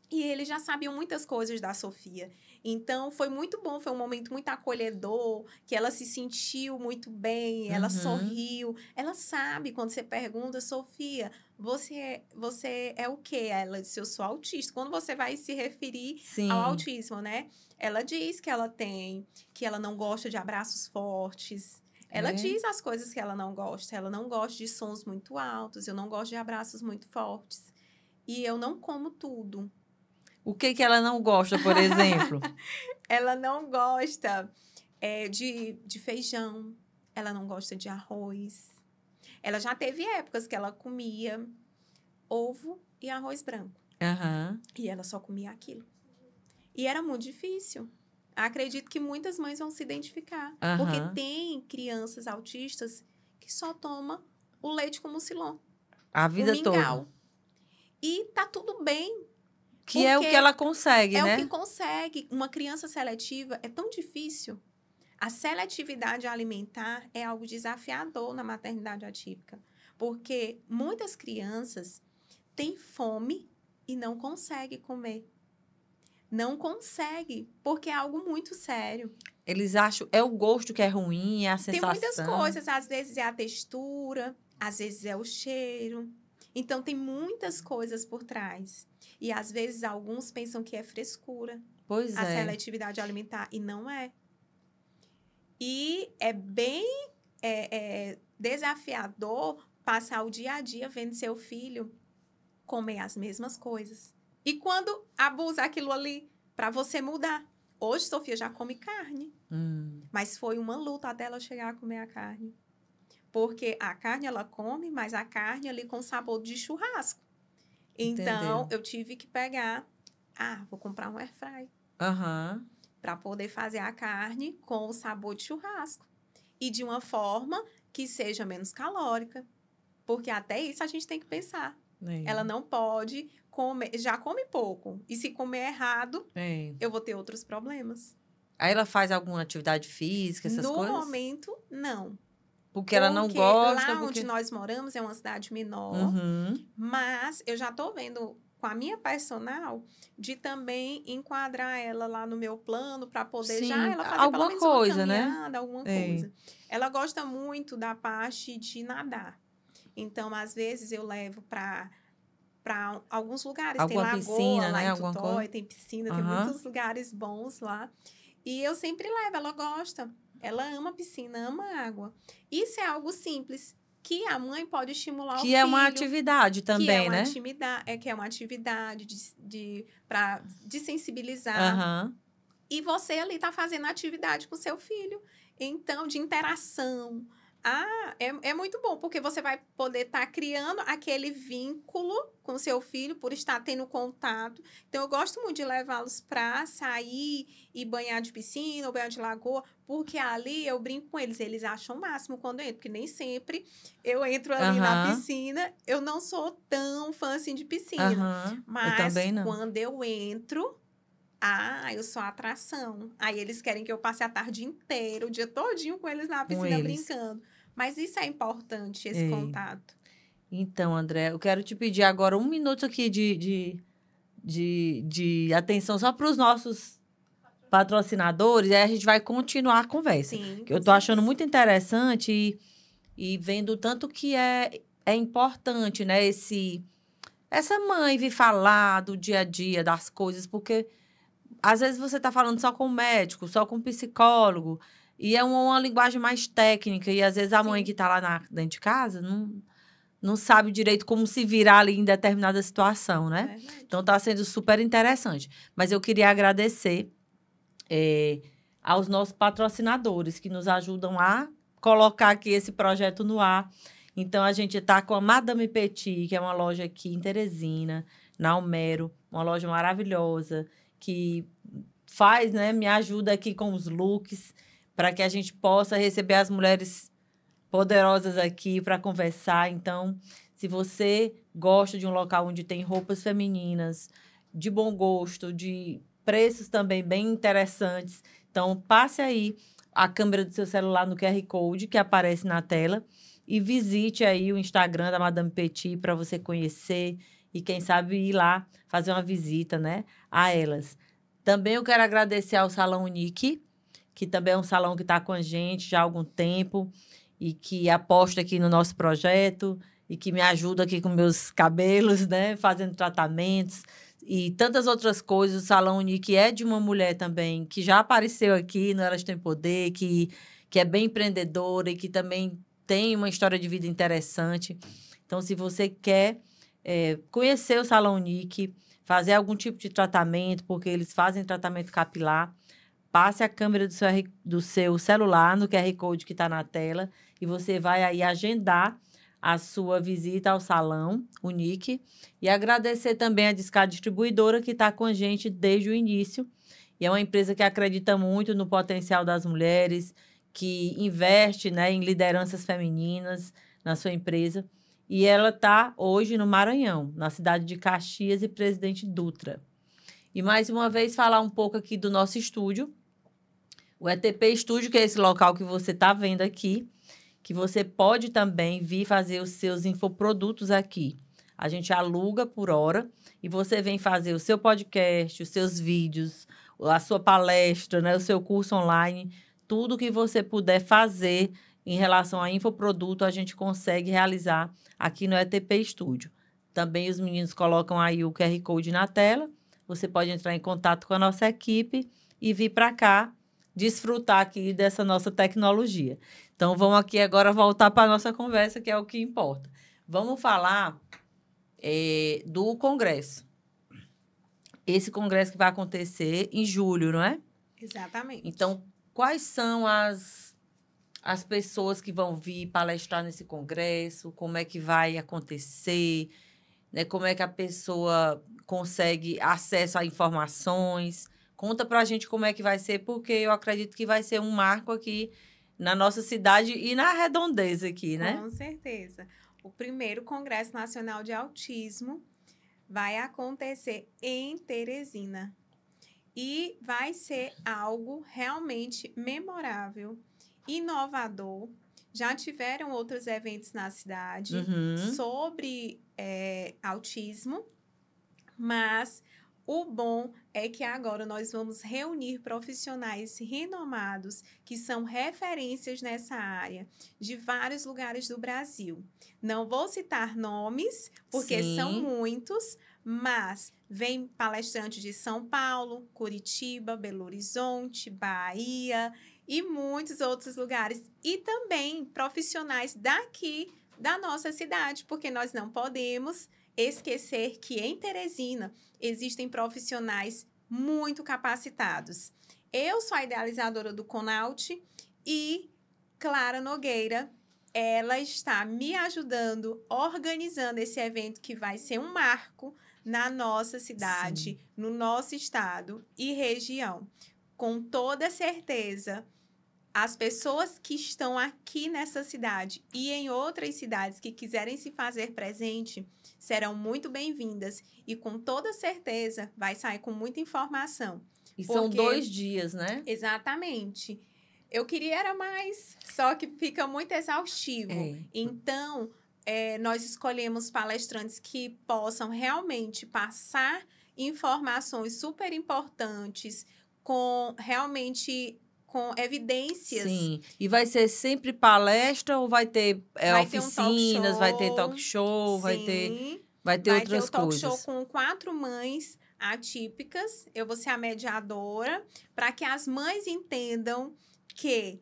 E eles já sabiam muitas coisas da Sofia. Então, foi muito bom, foi um momento muito acolhedor, que ela se sentiu muito bem, ela sorriu. Ela sabe, quando você pergunta, Sofia, você é o quê? Ela disse, eu sou autista. Quando você vai se referir ao autismo, né? Ela diz que ela não gosta de abraços fortes. Ela diz as coisas que ela não gosta. Ela não gosta de sons muito altos, eu não gosto de abraços muito fortes. E eu não como tudo. O que ela não gosta, por exemplo? Ela não gosta de feijão. Ela não gosta de arroz. Ela já teve épocas que ela comia ovo e arroz branco. E ela só comia aquilo. E era muito difícil. Acredito que muitas mães vão se identificar. Porque tem crianças autistas que só tomam o leite com mucilon. A vida toda. E tá tudo bem. Que é o que ela consegue, né? É o que consegue. Uma criança seletiva é tão difícil. A seletividade alimentar é algo desafiador na maternidade atípica. Porque muitas crianças têm fome e não conseguem comer. Não consegue, porque é algo muito sério. Eles acham, é o gosto que é ruim, é a sensação. Tem muitas coisas, às vezes é a textura, às vezes é o cheiro. Então, tem muitas coisas por trás. E, às vezes, alguns pensam que é frescura. Pois a seletividade alimentar, e não é. E é bem desafiador passar o dia a dia vendo seu filho comer as mesmas coisas. E quando abusa aquilo ali, para você mudar. Hoje, Sofia já come carne. Mas foi uma luta até ela chegar a comer a carne. Porque a carne ela come, mas a carne ali com sabor de churrasco. Então, eu tive que pegar... vou comprar um airfry. Para poder fazer a carne com o sabor de churrasco. E de uma forma que seja menos calórica. Porque até isso a gente tem que pensar. Ela não pode comer... Já come pouco. E se comer errado, eu vou ter outros problemas. Aí ela faz alguma atividade física, essas coisas? No momento, não. Porque ela não gosta. Lá onde nós moramos é uma cidade menor. Mas eu já estou vendo com a minha personal de também enquadrar ela lá no meu plano para poder ela fazer alguma coisa, uma caminhada, alguma coisa. Ela gosta muito da parte de nadar. Então, às vezes, eu levo para alguns lugares. Alguma tem piscina, lagoa lá né? em Alguma Tutóia, coisa. tem piscina, tem muitos lugares bons lá. E eu sempre levo, ela gosta. Ela ama piscina, ama água. Isso é algo simples, que a mãe pode estimular o filho. Que é uma atividade também, né? Que é uma atividade de sensibilizar. Aham. E você ali tá fazendo atividade com seu filho. Então, de interação. É muito bom, porque você vai poder estar criando aquele vínculo com seu filho por estar tendo contato. Então, eu gosto muito de levá-los para sair e banhar de piscina ou banhar de lagoa, porque ali eu brinco com eles. Eles acham o máximo quando eu entro, porque nem sempre eu entro ali na piscina. Eu não sou tão fã assim de piscina. Mas eu também não. quando eu entro... eu sou a atração. Aí eles querem que eu passe a tarde inteira, o dia todinho com eles na piscina brincando. Mas isso é importante, esse contato. Então, André, eu quero te pedir agora 1 minuto aqui de atenção só para os nossos patrocinadores, e aí a gente vai continuar a conversa. Sim, que eu tô achando muito interessante e vendo o tanto que é importante, né? Essa mãe vir falar do dia a dia, das coisas, porque às vezes você está falando só com o médico, só com o psicólogo, e é uma linguagem mais técnica, e às vezes a mãe que está lá dentro de casa não sabe direito como se virar ali em determinada situação, né? Então, está sendo super interessante. Mas eu queria agradecer aos nossos patrocinadores, que nos ajudam a colocar aqui esse projeto no ar. Então, a gente está com a Madame Petit, que é uma loja aqui em Teresina, na Almero, uma loja maravilhosa, que faz, né, me ajuda aqui com os looks, para que a gente possa receber as mulheres poderosas aqui para conversar. Então, se você gosta de um local onde tem roupas femininas, de bom gosto, de preços também bem interessantes, então passe aí a câmera do seu celular no QR Code que aparece na tela e visite aí o Instagram da Madame Petit para você conhecer e, quem sabe, ir lá fazer uma visita, né, a elas. Também eu quero agradecer ao Salão Unique, que também é um salão que está com a gente já há algum tempo e que aposta aqui no nosso projeto e que me ajuda aqui com meus cabelos, né, fazendo tratamentos e tantas outras coisas. O Salão Unique é de uma mulher também que já apareceu aqui no Elas Têm Poder, que é bem empreendedora e que também tem uma história de vida interessante. Então, se você quer conhecer o Salão Unique, fazer algum tipo de tratamento, porque eles fazem tratamento capilar, passe a câmera do seu celular no QR Code que está na tela e você vai aí agendar a sua visita ao Salão Unique e agradecer também a Discar Distribuidora, que está com a gente desde o início. E é uma empresa que acredita muito no potencial das mulheres, que investe, né, em lideranças femininas na sua empresa. E ela está hoje no Maranhão, na cidade de Caxias e Presidente Dutra. E, mais uma vez, falar um pouco aqui do nosso estúdio. O ETP Estúdio, que é esse local que você está vendo aqui, que você pode também vir fazer os seus infoprodutos aqui. A gente aluga por hora e você vem fazer o seu podcast, os seus vídeos, a sua palestra, né, o seu curso online, tudo que você puder fazer em relação a infoproduto, a gente consegue realizar aqui no ETP Estúdio. Também os meninos colocam aí o QR Code na tela. Você pode entrar em contato com a nossa equipe e vir para cá desfrutar aqui dessa nossa tecnologia. Então, vamos aqui agora voltar para a nossa conversa, que é o que importa. Vamos falar do congresso. Esse congresso que vai acontecer em julho, não é? Exatamente. Então, quais são as pessoas que vão vir palestrar nesse congresso? Como é que vai acontecer? Né? Como é que a pessoa consegue acesso a informações? Conta para a gente como é que vai ser, porque eu acredito que vai ser um marco aqui na nossa cidade e na redondeza aqui, né? Com certeza. O primeiro Congresso Nacional de Autismo vai acontecer em Teresina. E vai ser algo realmente memorável, inovador. Já tiveram outros eventos na cidade sobre autismo, mas O bom é que agora nós vamos reunir profissionais renomados que são referências nessa área de vários lugares do Brasil. Não vou citar nomes, porque são muitos, mas vem palestrantes de São Paulo, Curitiba, Belo Horizonte, Bahia e muitos outros lugares. E também profissionais daqui da nossa cidade, porque nós não podemos esquecer que em Teresina existem profissionais muito capacitados. Eu sou a idealizadora do CONAUT e Clara Nogueira, ela está me ajudando, organizando esse evento que vai ser um marco na nossa cidade, no nosso estado e região. Com toda certeza, as pessoas que estão aqui nessa cidade e em outras cidades que quiserem se fazer presente serão muito bem-vindas e com toda certeza vai sair com muita informação. E são 2 dias, né? Exatamente. Eu queria era mais, só que fica muito exaustivo. Então, nós escolhemos palestrantes que possam realmente passar informações super importantes com evidências. Sim. E vai ser sempre palestra ou vai ter oficinas, vai ter talk show, vai ter outras coisas? Vai ter o talk show com 4 mães atípicas. Eu vou ser a mediadora para que as mães entendam que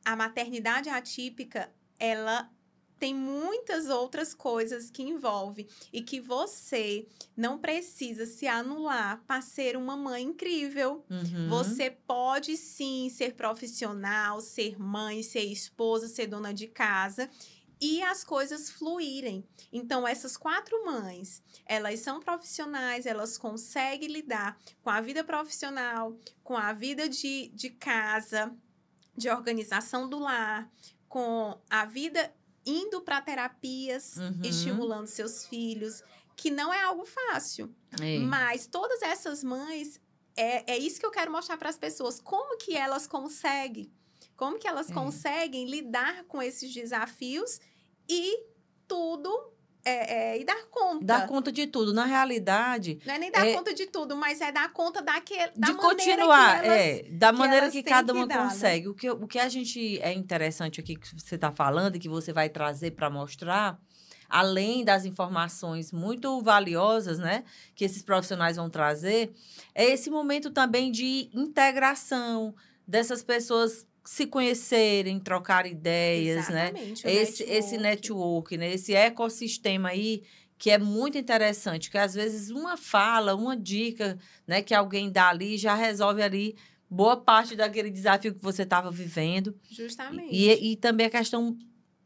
a maternidade atípica, ela tem muitas outras coisas que envolve e que você não precisa se anular para ser uma mãe incrível. Você pode, sim, ser profissional, ser mãe, ser esposa, ser dona de casa e as coisas fluírem. Então, essas 4 mães, elas são profissionais, elas conseguem lidar com a vida profissional, com a vida de casa, de organização do lar, com a vida indo para terapias, estimulando seus filhos, que não é algo fácil. Mas todas essas mães, é isso que eu quero mostrar para as pessoas. Como que elas conseguem? Como que elas conseguem lidar com esses desafios e tudo... e dar conta. Dar conta de tudo. Na realidade... Não é nem dar conta de tudo, mas é dar conta da continuar, da maneira que cada uma dar, consegue. Né? O que a gente é interessante aqui que você está falando e que você vai trazer para mostrar, além das informações muito valiosas, né, que esses profissionais vão trazer, é esse momento também de integração dessas pessoas se conhecerem, trocar ideias, exatamente, né? Esse network, né? Esse ecossistema aí que é muito interessante, que às vezes uma fala, uma dica, né, que alguém dá ali já resolve ali boa parte daquele desafio que você estava vivendo. Justamente. E também a questão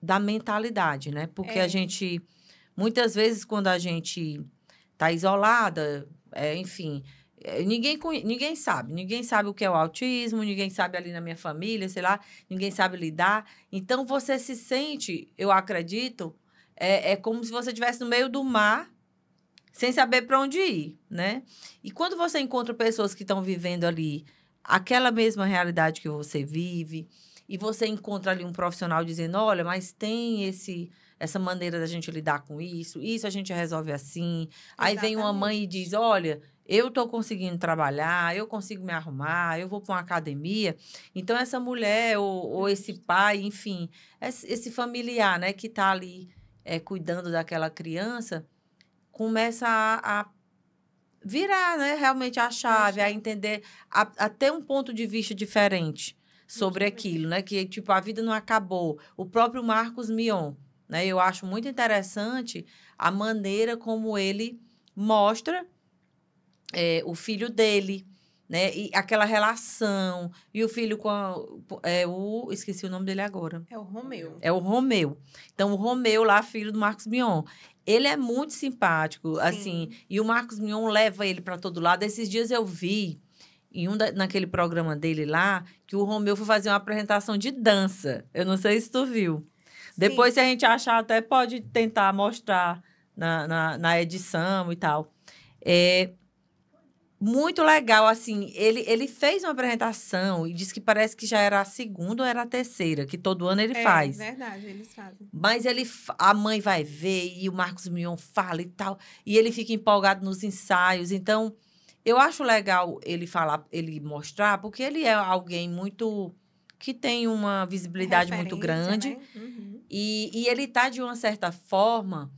da mentalidade, né? Porque a gente, muitas vezes, quando a gente está isolada, enfim... Ninguém sabe o que é o autismo, ninguém sabe ali na minha família, sei lá, ninguém sabe lidar. Então, você se sente, eu acredito, como se você estivesse no meio do mar, sem saber para onde ir, né? E quando você encontra pessoas que estão vivendo ali aquela mesma realidade que você vive, e você encontra ali um profissional dizendo, olha, mas tem essa maneira da gente lidar com isso a gente resolve assim. Exatamente. Aí vem uma mãe e diz, olha... Eu estou conseguindo trabalhar, eu consigo me arrumar, eu vou para uma academia. Então, essa mulher ou esse pai, enfim, esse familiar, né, que está ali cuidando daquela criança, começa a virar, né, realmente a chave, a entender, a ter um ponto de vista diferente sobre aquilo, né, que, tipo, a vida não acabou. O próprio Marcos Mion, né, eu acho muito interessante a maneira como ele mostra... o filho dele, né? E aquela relação. E o filho com esqueci o nome dele agora. É o Romeu. É o Romeu. Então, o Romeu lá, filho do Marcos Mion. Ele é muito simpático, sim. Assim. E o Marcos Mion leva ele para todo lado. Esses dias eu vi, naquele programa dele lá, que o Romeu foi fazer uma apresentação de dança. Eu não sei se tu viu. Sim. Depois, se a gente achar, até pode tentar mostrar na edição e tal. Muito legal, assim, ele fez uma apresentação e disse que parece que já era a 2ª ou era a 3ª, que todo ano ele faz. É verdade, eles fazem. Mas a mãe vai ver e o Marcos Mion fala e tal, e ele fica empolgado nos ensaios. Então, eu acho legal ele falar, ele mostrar, porque ele é alguém muito... que tem uma visibilidade muito grande. Né? Uhum. E ele está, de uma certa forma,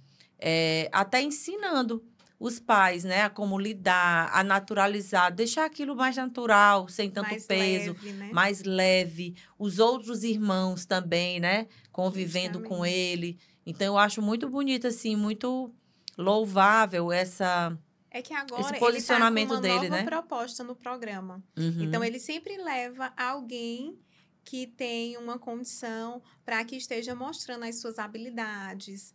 até ensinando os pais, né? A como lidar, a naturalizar, deixar aquilo mais natural, sem tanto Mais peso, leve, né? mais leve. Os outros irmãos também, né? Convivendo com Justamente. ele. Então, eu acho muito bonito, assim, muito louvável É que esse agora ele está com posicionamento uma dele, nova né? proposta no programa. Uhum. Então, ele sempre leva alguém que tem uma condição para que esteja mostrando as suas habilidades,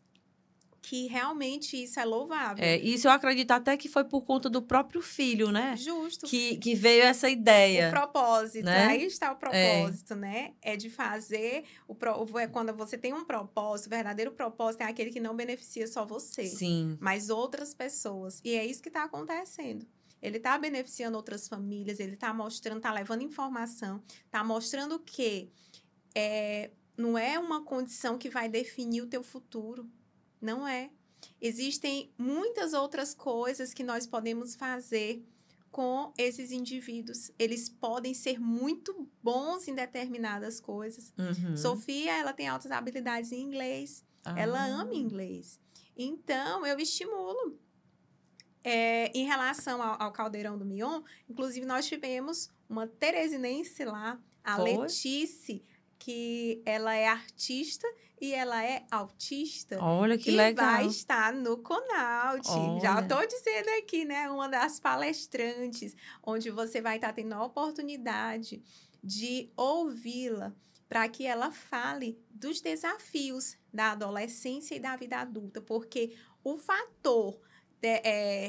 que realmente isso é louvável. Isso eu acredito até que foi por conta do próprio filho, né? Justo. Que veio essa ideia. O propósito, né? aí está o propósito, né? É de fazer, quando você tem um propósito, o verdadeiro propósito é aquele que não beneficia só você, Sim. mas outras pessoas. E é isso que está acontecendo. Ele está beneficiando outras famílias, ele está mostrando, está levando informação, está mostrando que não é uma condição que vai definir o teu futuro. Não é. Existem muitas outras coisas que nós podemos fazer com esses indivíduos. Eles podem ser muito bons em determinadas coisas. Uhum. Sofia, ela tem altas habilidades em inglês. Ela ama inglês. Então, eu estimulo. Em relação ao Caldeirão do Mion, inclusive, nós tivemos uma teresinense lá, a Letícia, que ela é artista e ela é autista. Olha, que e legal. Vai estar no Conaut. Olha. Já estou dizendo aqui, né? Uma das palestrantes, onde você vai estar tendo a oportunidade de ouvi-la para que ela fale dos desafios da adolescência e da vida adulta, porque o fator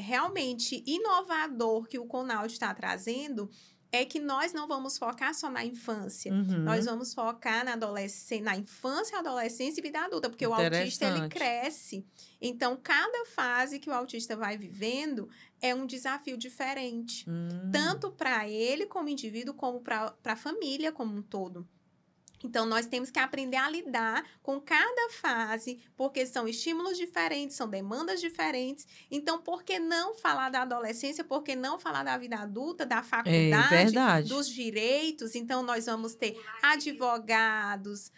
realmente inovador que o Conaut está trazendo é que nós não vamos focar só na infância. Uhum. Nós vamos focar na infância, adolescência e vida adulta, porque o autista, ele cresce. Então, cada fase que o autista vai vivendo é um desafio diferente. Tanto para ele como indivíduo, como para a família como um todo. Então, nós temos que aprender a lidar com cada fase, porque são estímulos diferentes, são demandas diferentes. Então, por que não falar da adolescência? Por que não falar da vida adulta, da faculdade, dos direitos? Então, nós vamos ter advogados,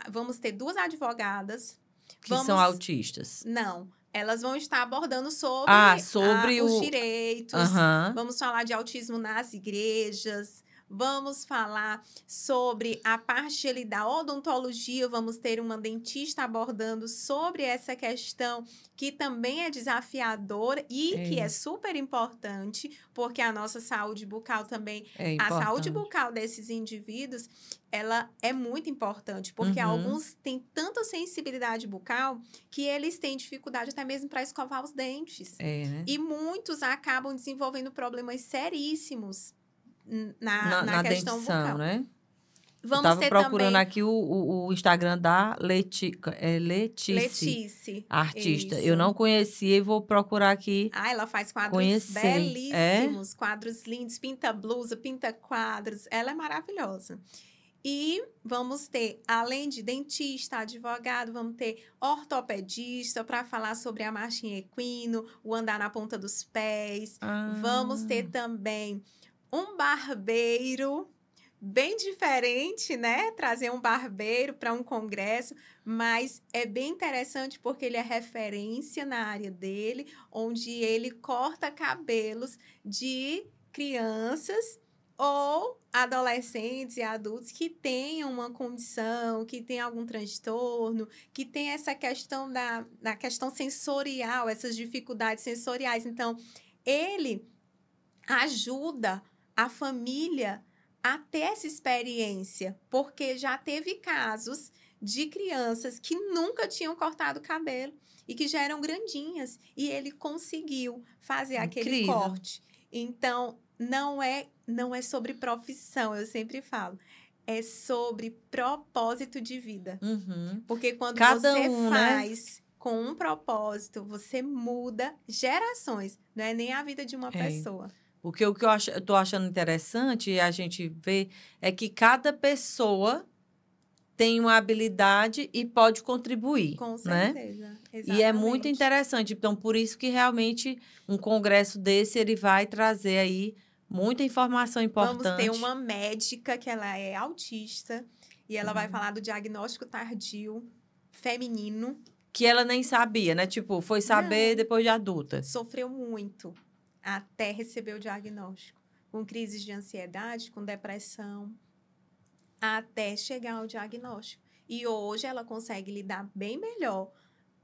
vamos ter 2 advogadas. Que são autistas. Não. Elas vão estar abordando sobre os direitos. Uhum. Vamos falar de autismo nas igrejas. Vamos falar sobre a parte da odontologia. Vamos ter uma dentista abordando sobre essa questão que também é desafiadora e que é super importante, porque a nossa saúde bucal também, a saúde bucal desses indivíduos, ela é muito importante, porque alguns têm tanta sensibilidade bucal que eles têm dificuldade até mesmo para escovar os dentes. Né? E muitos acabam desenvolvendo problemas seríssimos na questão dentição, bucal. Né? Vamos ter procurando também aqui o Instagram da Letícia, artista. Isso. Eu não conhecia e vou procurar aqui. Ela faz quadros belíssimos, quadros lindos, pinta blusa, pinta quadros. Ela é maravilhosa. E vamos ter, além de dentista, advogado, vamos ter ortopedista para falar sobre a marcha em equino, o andar na ponta dos pés. Vamos ter também um barbeiro, bem diferente, né? Trazer um barbeiro para um congresso, mas é bem interessante porque ele é referência na área dele, onde ele corta cabelos de crianças ou adolescentes e adultos que tenham uma condição, que tenham algum transtorno, que tem essa questão da questão sensorial, essas dificuldades sensoriais. Então, ele ajuda a família a ter essa experiência, porque já teve casos de crianças que nunca tinham cortado o cabelo e que já eram grandinhas, e ele conseguiu fazer aquele corte. Então, não é sobre profissão, eu sempre falo. É sobre propósito de vida. Porque quando você faz com um propósito, você muda gerações. Não é nem a vida de uma pessoa. Porque o que eu estou achando interessante a gente ver é que cada pessoa tem uma habilidade e pode contribuir. Com né? certeza. E é muito interessante. Então, por isso que realmente um congresso desse, ele vai trazer aí muita informação importante. Vamos ter uma médica que ela é autista e ela vai falar do diagnóstico tardio feminino. Que ela nem sabia, né? Tipo, foi saber depois de adulta. Sofreu muito até receber o diagnóstico. Com crises de ansiedade, com depressão, até chegar ao diagnóstico. E hoje ela consegue lidar bem melhor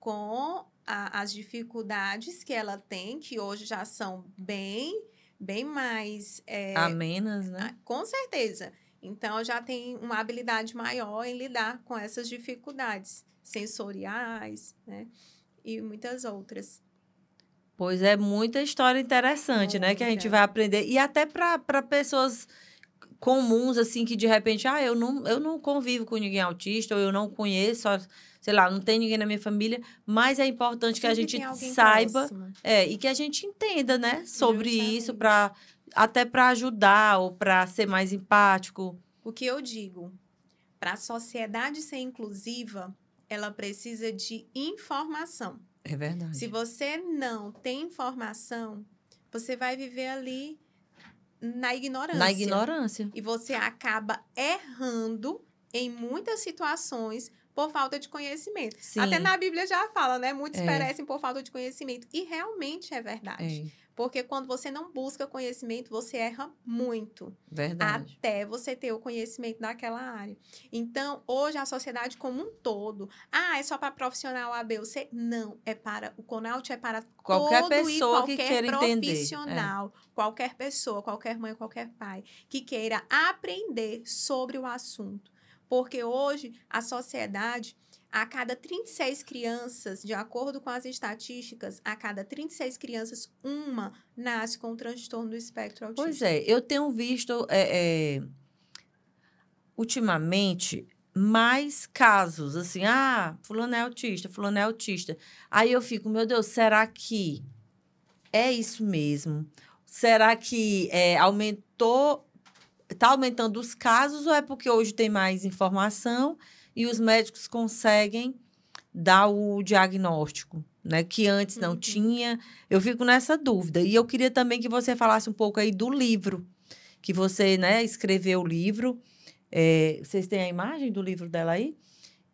com as dificuldades que ela tem, que hoje já são bem mais... amenas, né? Com certeza. Então, já tem uma habilidade maior em lidar com essas dificuldades sensoriais, né? E muitas outras. Pois é, muita história interessante, né? Que a gente vai aprender. E até para pessoas comuns, assim, que de repente, eu não convivo com ninguém autista, ou eu não conheço, sei lá, não tem ninguém na minha família, mas é importante que a gente saiba e que a gente entenda, né, sobre isso, até para ajudar ou para ser mais empático. O que eu digo, para a sociedade ser inclusiva, ela precisa de informação. É verdade. Se você não tem informação, você vai viver ali na ignorância. Na ignorância. E você acaba errando em muitas situações por falta de conhecimento. Sim. Até na Bíblia já fala, né? Muitos perecem por falta de conhecimento. E realmente é verdade. Porque quando você não busca conhecimento, você erra muito. Verdade. Até você ter o conhecimento daquela área. Então, hoje, a sociedade como um todo... é só para profissional A, B ou C? Não. O CONAUT é para qualquer todo pessoa e qualquer que queira profissional. Qualquer pessoa, qualquer mãe, qualquer pai. Que queira aprender sobre o assunto. Porque hoje, a sociedade... A cada 36 crianças, de acordo com as estatísticas, a cada 36 crianças, uma nasce com um transtorno do espectro autista. Pois é, eu tenho visto, ultimamente, mais casos, assim, fulano é autista, fulano é autista. Aí eu fico, meu Deus, será que é isso mesmo? Será que está aumentando os casos ou é porque hoje tem mais informação e os médicos conseguem dar o diagnóstico, né? Que antes não tinha. Eu fico nessa dúvida. E eu queria também que você falasse um pouco aí do livro, que você, né, escreveu o livro. Vocês têm a imagem do livro dela aí?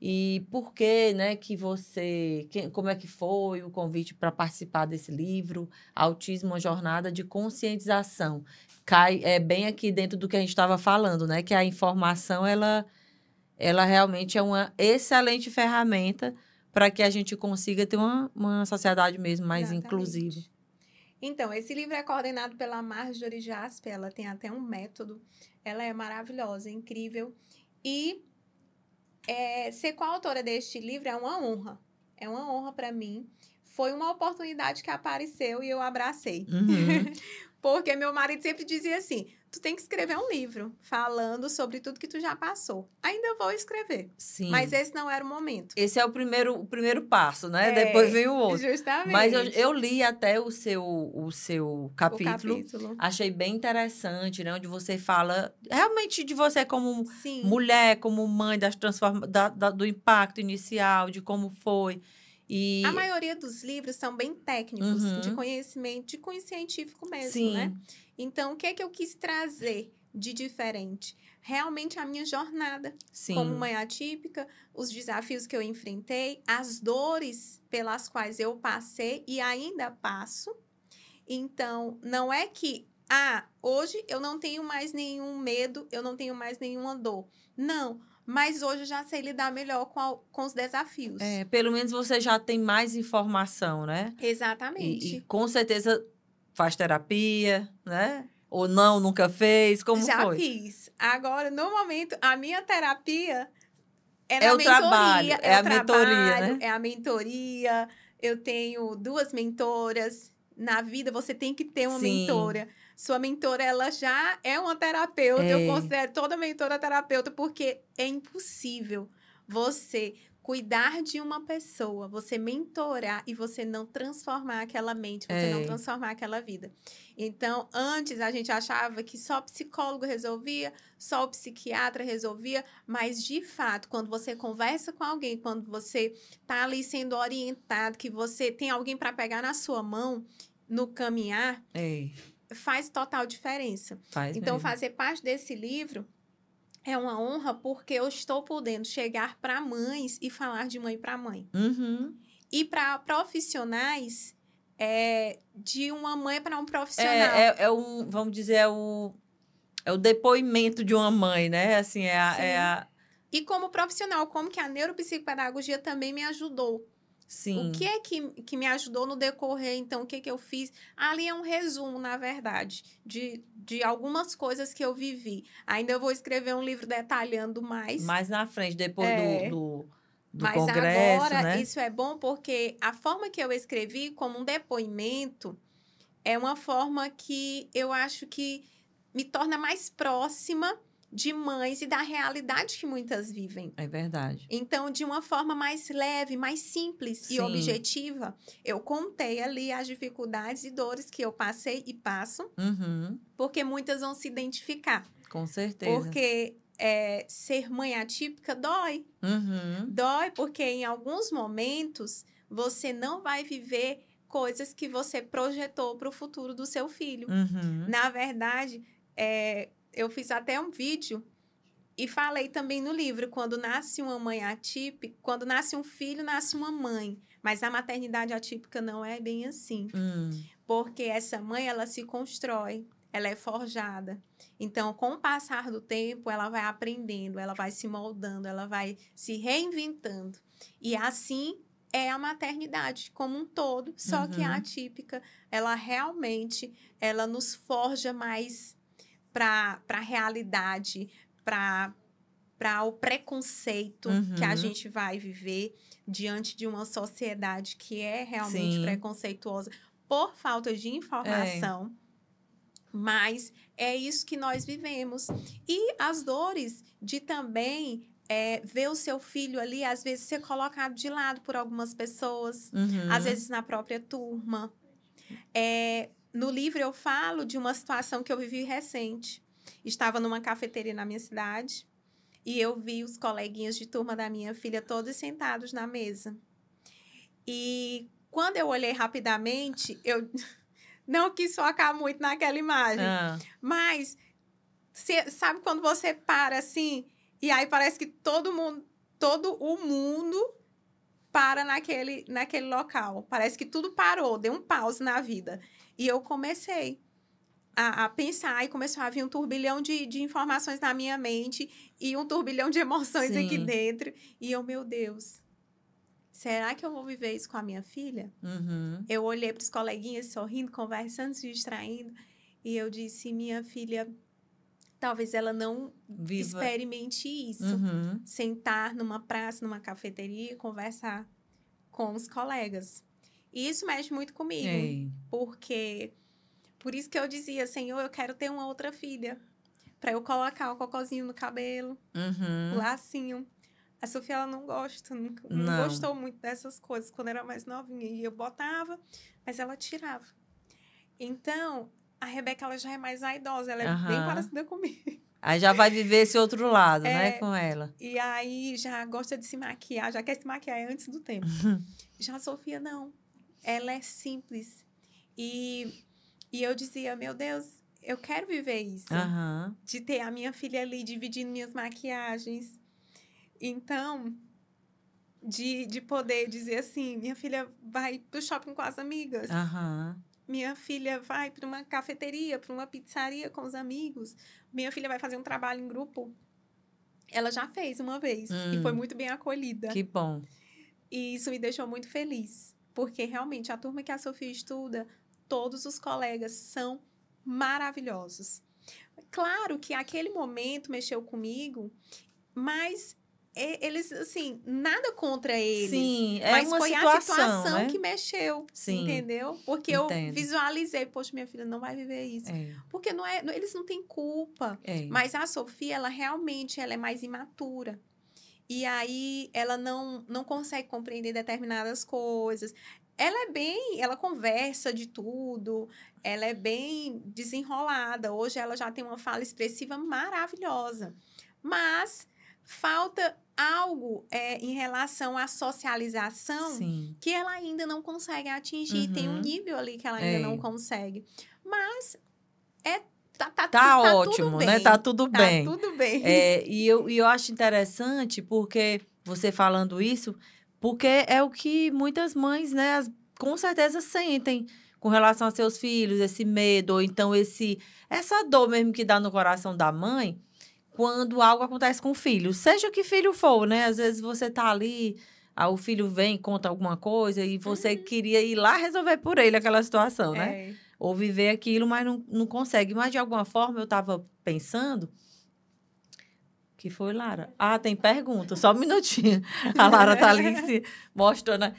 E por que, né, que você... como é que foi o convite para participar desse livro? Autismo, uma jornada de conscientização. Cai bem aqui dentro do que a gente estava falando, né? Que a informação, ela realmente é uma excelente ferramenta para que a gente consiga ter uma sociedade mesmo mais inclusiva. Então, esse livro é coordenado pela Marjorie Jasper, ela tem até um método, ela é maravilhosa, incrível. E ser coautora deste livro é uma honra para mim. Foi uma oportunidade que apareceu e eu abracei. Porque meu marido sempre dizia assim, tu tem que escrever um livro falando sobre tudo que tu já passou. Ainda vou escrever. Sim. Mas esse não era o momento. Esse é o primeiro passo, né? Depois vem o outro. Justamente. Mas eu li até o seu capítulo. Achei bem interessante, né? Onde você fala realmente de você como mulher, como mãe, do impacto inicial, de como foi. E... A maioria dos livros são bem técnicos, de conhecimento, de cunho científico mesmo, né? Então, o que é que eu quis trazer de diferente? Realmente a minha jornada como mãe atípica, os desafios que eu enfrentei, as dores pelas quais eu passei e ainda passo. Então, não é que, hoje eu não tenho mais nenhum medo, eu não tenho mais nenhuma dor. Não. Mas hoje eu já sei lidar melhor com os desafios. Pelo menos você já tem mais informação, né? Exatamente. E com certeza faz terapia, né? Ou não, nunca fez? Como já foi? Já fiz. Agora, no momento, a minha terapia é o mentoria. Trabalho, a mentoria, né? É a mentoria. Eu tenho 2 mentoras. Na vida, você tem que ter uma mentora. Sua mentora, ela já é uma terapeuta. Eu considero toda mentora terapeuta, porque é impossível você cuidar de uma pessoa, você mentorar e você não transformar aquela mente, você não transformar aquela vida. Então, antes a gente achava que só psicólogo resolvia, só o psiquiatra resolvia, mas de fato, quando você conversa com alguém, quando você está ali sendo orientado, que você tem alguém para pegar na sua mão no caminhar, faz total diferença. Então, fazer parte desse livro é uma honra porque eu estou podendo chegar para mães e falar de mãe para mãe. E para profissionais, de uma mãe para um profissional. Vamos dizer, é o depoimento de uma mãe, né? Assim, E como profissional, como que a neuropsicopedagogia também me ajudou. Sim. O que é que me ajudou no decorrer, então, o que eu fiz? Ali é um resumo, na verdade, de algumas coisas que eu vivi. Ainda eu vou escrever um livro detalhando mais. Mais na frente, depois do mas congresso, agora, né? isso é bom porque a forma que eu escrevi, como um depoimento, é uma forma que eu acho que me torna mais próxima de mães e da realidade que muitas vivem. É verdade. Então, de uma forma mais leve, mais simples e objetiva, eu contei ali as dificuldades e dores que eu passei e passo, porque muitas vão se identificar. Com certeza. Porque ser mãe atípica dói. Dói porque em alguns momentos você não vai viver coisas que você projetou para o futuro do seu filho. Na verdade, eu fiz até um vídeo e falei também no livro, quando nasce uma mãe atípica, quando nasce um filho, nasce uma mãe. Mas a maternidade atípica não é bem assim. Porque essa mãe, ela se constrói, ela é forjada. Então, com o passar do tempo, ela vai aprendendo, ela vai se moldando, ela vai se reinventando. E assim é a maternidade como um todo, só que a atípica, ela realmente, ela nos forja mais para a realidade, para o preconceito que a gente vai viver diante de uma sociedade que é realmente preconceituosa por falta de informação. Mas é isso que nós vivemos. E as dores de também ver o seu filho ali, às vezes, ser colocado de lado por algumas pessoas, às vezes na própria turma. No livro eu falo de uma situação que eu vivi recente. Estava numa cafeteria na minha cidade e eu vi os coleguinhas de turma da minha filha todos sentados na mesa. E quando eu olhei rapidamente, eu não quis focar muito naquela imagem. Mas, sabe quando você para assim, e aí parece que todo o mundo para naquele local. Parece que tudo parou, deu um pause na vida. E eu comecei a pensar e começou a vir um turbilhão de informações na minha mente e um turbilhão de emoções aqui dentro. E eu, meu Deus, será que eu vou viver isso com a minha filha? Eu olhei para os coleguinhas sorrindo, conversando, se distraindo. E eu disse, minha filha, talvez ela não experimente isso. Sentar numa praça, numa cafeteria e conversar com os colegas. E isso mexe muito comigo. Porque... Por isso que eu dizia, Senhor, eu quero ter uma outra filha. Para eu colocar o cocozinho no cabelo, o lacinho. A Sofia, ela não gosta, não gostou muito dessas coisas quando era mais novinha. E eu botava, mas ela tirava. Então, a Rebeca, ela já é mais vaidosa, ela é bem parecida comigo. Aí já vai viver esse outro lado, né, com ela. E aí, já gosta de se maquiar, já quer se maquiar antes do tempo. Já a Sofia, não. Ela é simples. E eu dizia, meu Deus, eu quero viver isso. De ter a minha filha ali dividindo minhas maquiagens. Então, de poder dizer assim, minha filha vai pro shopping com as amigas. Minha filha vai para uma cafeteria, para uma pizzaria com os amigos. Minha filha vai fazer um trabalho em grupo. Ela já fez uma vez e foi muito bem acolhida. Que bom. E isso me deixou muito feliz. Porque, realmente, a turma que a Sofia estuda... Todos os colegas são maravilhosos. Claro que aquele momento mexeu comigo, mas eles, assim, nada contra eles. Sim, mas uma foi situação, a situação, né? que mexeu, entendeu? Porque eu visualizei, poxa, minha filha não vai viver isso. Porque eles não têm culpa. Mas a Sofia, ela realmente ela é mais imatura. e aí ela não consegue compreender determinadas coisas. Ela conversa de tudo, ela é bem desenrolada. Hoje ela já tem uma fala expressiva maravilhosa. Mas falta algo em relação à socialização Sim. que ela ainda não consegue atingir. Tem um nível ali que ela ainda não consegue. Mas tá tudo ótimo, bem, né? Tá tudo bem. Tá tudo bem. E eu acho interessante porque você falando isso, porque é o que muitas mães, né, com certeza sentem com relação a seus filhos, esse medo, ou então essa dor mesmo que dá no coração da mãe quando algo acontece com o filho. Seja que filho for, né? Às vezes você tá ali, o filho vem, conta alguma coisa e você queria ir lá resolver por ele aquela situação, né? Ou viver aquilo, mas não consegue. Mas, de alguma forma, eu estava pensando... Que foi, Lara? Tem pergunta, só um minutinho. A Lara tá ali se mostrando.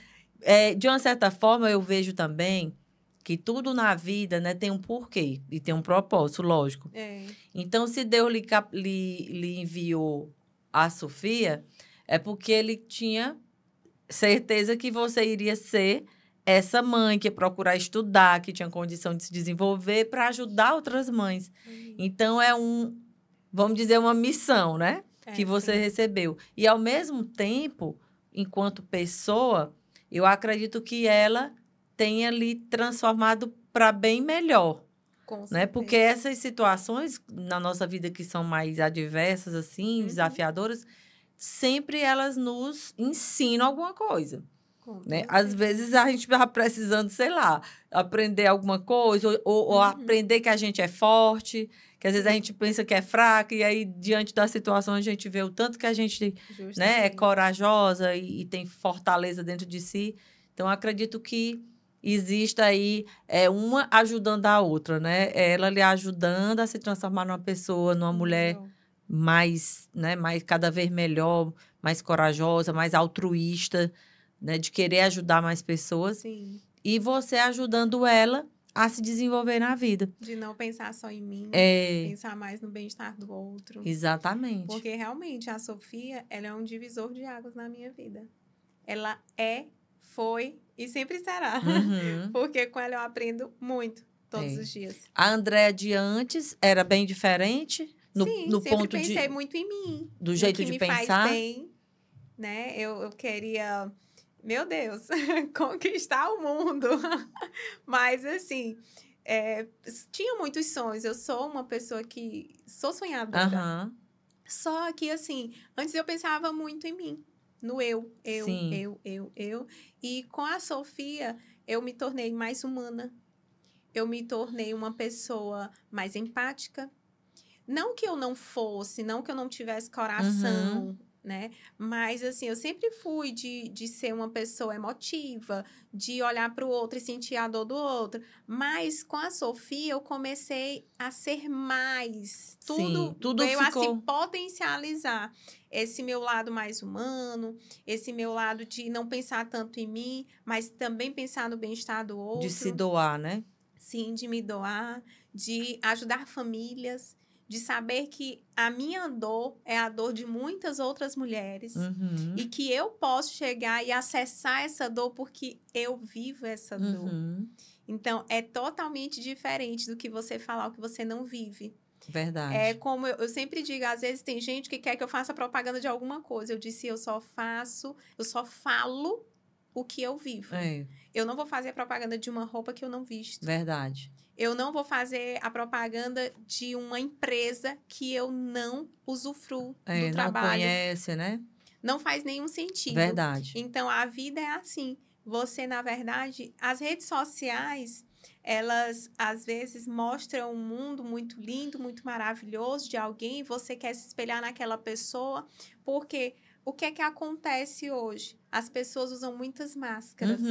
De uma certa forma, eu vejo também que tudo na vida, né, tem um porquê e tem um propósito, lógico. Então, se Deus lhe enviou a Sofia, é porque ele tinha certeza que você iria ser essa mãe que ia procurar estudar, que tinha condição de se desenvolver para ajudar outras mães. Então, vamos dizer, uma missão, né? Que você recebeu. E, ao mesmo tempo, enquanto pessoa, eu acredito que ela tenha lhe transformado para bem melhor. Né? Porque essas situações na nossa vida que são mais adversas, assim, desafiadoras, sempre elas nos ensinam alguma coisa. Né? Às vezes a gente vai precisando, sei lá, aprender alguma coisa, ou aprender que a gente é forte, que às vezes a gente pensa que é fraca, e aí, diante da situação, a gente vê o tanto que a gente, né, é corajosa e tem fortaleza dentro de si. Então, acredito que exista aí uma ajudando a outra, né? Ela lhe ajudando a se transformar numa pessoa, numa mulher mais, né, mais cada vez melhor, mais corajosa, mais altruísta, né, de querer ajudar mais pessoas. Sim. E você ajudando ela a se desenvolver na vida. De não pensar só em mim, pensar mais no bem-estar do outro. Exatamente. Porque, realmente, a Sofia, ela é um divisor de águas na minha vida. Ela foi e sempre será. Porque com ela eu aprendo muito, todos os dias. A Andréa de antes era bem diferente? Sim, sempre pensei muito em mim. Do jeito de pensar? Que me faz bem, né? Eu queria... Meu Deus, conquistar o mundo. Mas, assim, tinha muitos sonhos. Eu sou uma pessoa que... Sou sonhadora. Só que, assim, antes eu pensava muito em mim. No eu. E com a Sofia, eu me tornei mais humana. Eu me tornei uma pessoa mais empática. Não que eu não fosse, não que eu não tivesse coração... né? Mas, assim, eu sempre fui de ser uma pessoa emotiva, de olhar para o outro e sentir a dor do outro. Mas, com a Sofia, eu comecei a ser mais. Tudo veio a se potencializar. Esse meu lado mais humano, esse meu lado de não pensar tanto em mim, mas também pensar no bem-estar do outro. De se doar, né? Sim, de me doar, de ajudar famílias, de saber que a minha dor é a dor de muitas outras mulheres e que eu posso chegar e acessar essa dor porque eu vivo essa dor. Então, é totalmente diferente do que você falar o que você não vive. Verdade. É como eu sempre digo, às vezes tem gente que quer que eu faça propaganda de alguma coisa. Eu disse, eu só falo o que eu vivo. Eu não vou fazer propaganda de uma roupa que eu não visto. Verdade. Eu não vou fazer a propaganda de uma empresa que eu não usufruo do trabalho. Não conhece, né? Não faz nenhum sentido. Verdade. Então, a vida é assim. Você, na verdade, as redes sociais, elas, às vezes, mostram um mundo muito lindo, muito maravilhoso de alguém, e você quer se espelhar naquela pessoa, porque o que é que acontece hoje? As pessoas usam muitas máscaras.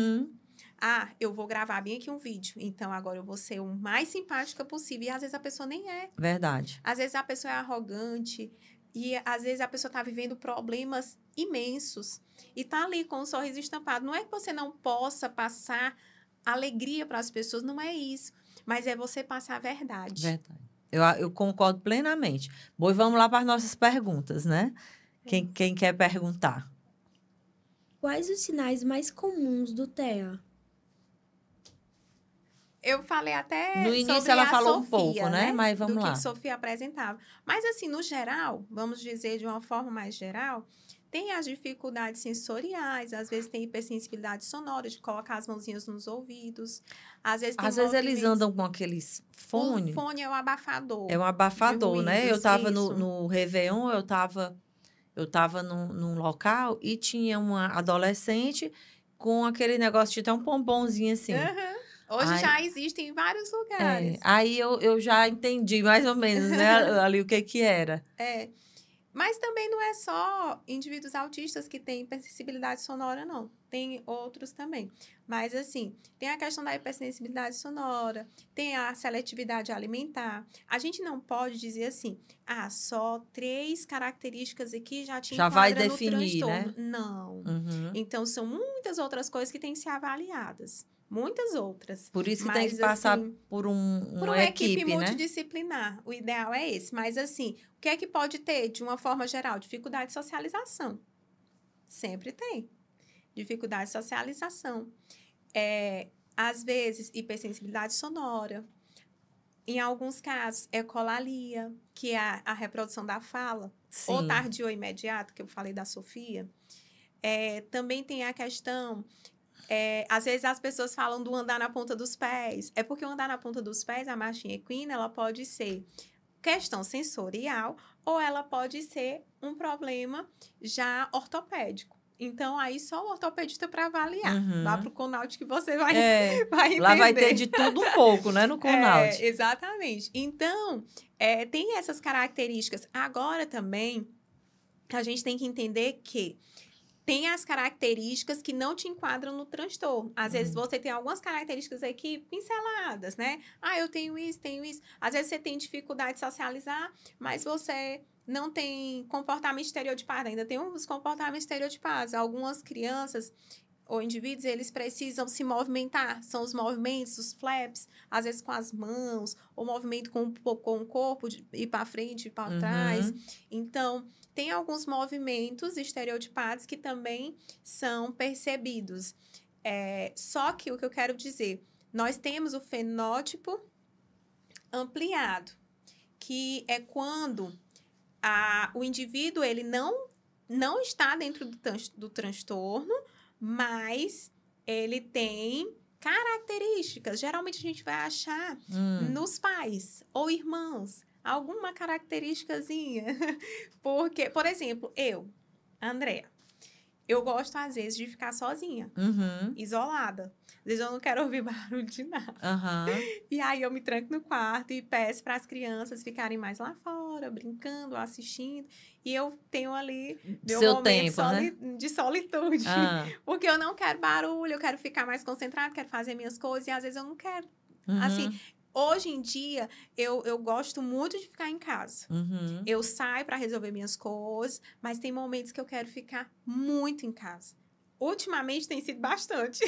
Eu vou gravar bem aqui um vídeo, então agora eu vou ser o mais simpática possível. E às vezes a pessoa nem é. Verdade. Às vezes a pessoa é arrogante e às vezes a pessoa está vivendo problemas imensos e tá ali com um sorriso estampado. Não é que você não possa passar alegria para as pessoas, não é isso. Mas é você passar a verdade. Verdade. Eu concordo plenamente. Bom, e vamos lá para as nossas perguntas, né? Quem quer perguntar? Quais os sinais mais comuns do TEA? Eu falei até No início sobre ela a falou Sofia, um pouco, né? Mas vamos do lá. que Sofia apresentava. Mas, assim, no geral, vamos dizer de uma forma mais geral, tem as dificuldades sensoriais, às vezes tem hipersensibilidade sonora, de colocar as mãozinhas nos ouvidos. Às vezes tem Às vezes eles movimentos... andam com aqueles fones. O fone é o abafador. É um abafador, né? Eu ruídos, tava isso. no Réveillon, eu tava num local e tinha uma adolescente com aquele negócio de ter um pompomzinho assim. Aham. Hoje Aí- já existem em vários lugares. Aí eu já entendi mais ou menos, né, ali o que era. É. Mas também não é só indivíduos autistas que têm hipersensibilidade sonora, não. Tem outros também. Mas, assim, tem a questão da hipersensibilidade sonora, tem a seletividade alimentar. A gente não pode dizer assim, só 3 características aqui já te Já vai enquadra definir, no né? transtorno. Não. Uhum. Então, são muitas outras coisas que têm que ser avaliadas. Muitas outras. Por isso que tem Mas, que passar assim, por por uma uma equipe né? multidisciplinar. O ideal é esse. Mas, assim, o que é que pode ter, de uma forma geral? Dificuldade de socialização. Sempre tem. Dificuldade de socialização. Às vezes, hipersensibilidade sonora. Em alguns casos, ecolalia, que é a reprodução da fala. Sim. Ou tardio ou imediato, que eu falei da Sofia. Também tem a questão... às vezes as pessoas falam do andar na ponta dos pés. É porque o andar na ponta dos pés, a marchinha equina, ela pode ser questão sensorial ou ela pode ser um problema já ortopédico. Então, aí só o ortopedista para avaliar. Uhum. Vá para o Conaut que você vai entender. Lá vai ter de tudo um pouco, né, no Conaut. Exatamente. Então, tem essas características. Agora também, a gente tem que entender que tem as características que não te enquadram no transtorno. Às vezes, você tem algumas características aqui pinceladas, né? Eu tenho isso, tenho isso. Às vezes, você tem dificuldade de socializar, mas você não tem comportamento estereotipado. Ainda tem uns comportamentos estereotipados. Algumas crianças ou indivíduos, eles precisam se movimentar. São os movimentos, os flaps, às vezes com as mãos, ou movimento com o corpo, de ir para frente, ir para trás. Então, tem alguns movimentos estereotipados que também são percebidos. Só que o que eu quero dizer, nós temos o fenótipo ampliado, que é quando o indivíduo ele não está dentro do transtorno, mas ele tem características. Geralmente, a gente vai achar nos pais ou irmãos alguma característicazinha. Porque, por exemplo, Andréa, eu gosto, às vezes, de ficar sozinha, isolada. Às vezes, eu não quero ouvir barulho de nada. E aí, eu me tranco no quarto e peço para as crianças ficarem mais lá fora, brincando, assistindo. E eu tenho ali meu Seu momento tempo, né? de solitude. Porque eu não quero barulho, eu quero ficar mais concentrada, quero fazer minhas coisas. E, às vezes, eu não quero. Assim, hoje em dia, eu gosto muito de ficar em casa. Eu saio para resolver minhas coisas, mas tem momentos que eu quero ficar muito em casa. Ultimamente tem sido bastante.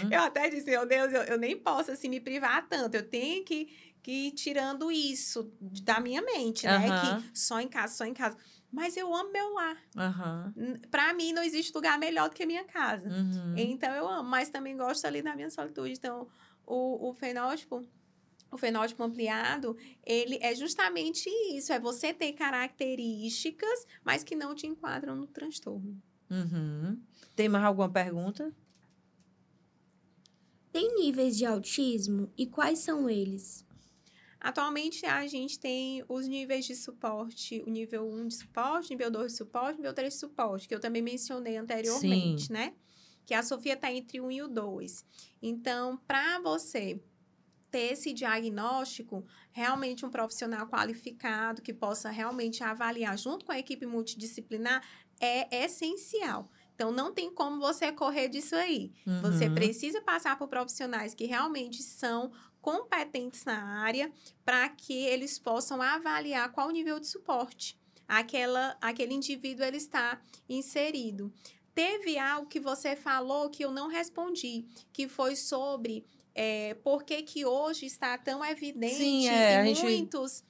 Eu até disse, meu Deus, eu nem posso assim, me privar tanto. Eu tenho que ir tirando isso da minha mente, né? Que só em casa, só em casa. Mas eu amo meu lar. Para mim, não existe lugar melhor do que a minha casa. Então, eu amo. Mas também gosto ali da minha solitude. Então, o fenótipo ampliado, ele é justamente isso. É você ter características, mas que não te enquadram no transtorno. Tem mais alguma pergunta? Tem níveis de autismo e quais são eles? Atualmente, a gente tem os níveis de suporte, o nível 1 de suporte, nível 2 de suporte, nível 3 de suporte, que eu também mencionei anteriormente, né? Que a Sofia está entre o 1 e o 2. Então, para você ter esse diagnóstico, realmente um profissional qualificado que possa realmente avaliar junto com a equipe multidisciplinar é essencial. Então, não tem como você correr disso aí. Você precisa passar por profissionais que realmente são competentes na área para que eles possam avaliar qual o nível de suporte aquele indivíduo ele está inserido. Teve algo que você falou que eu não respondi, que foi sobre por que hoje está tão evidente em muitos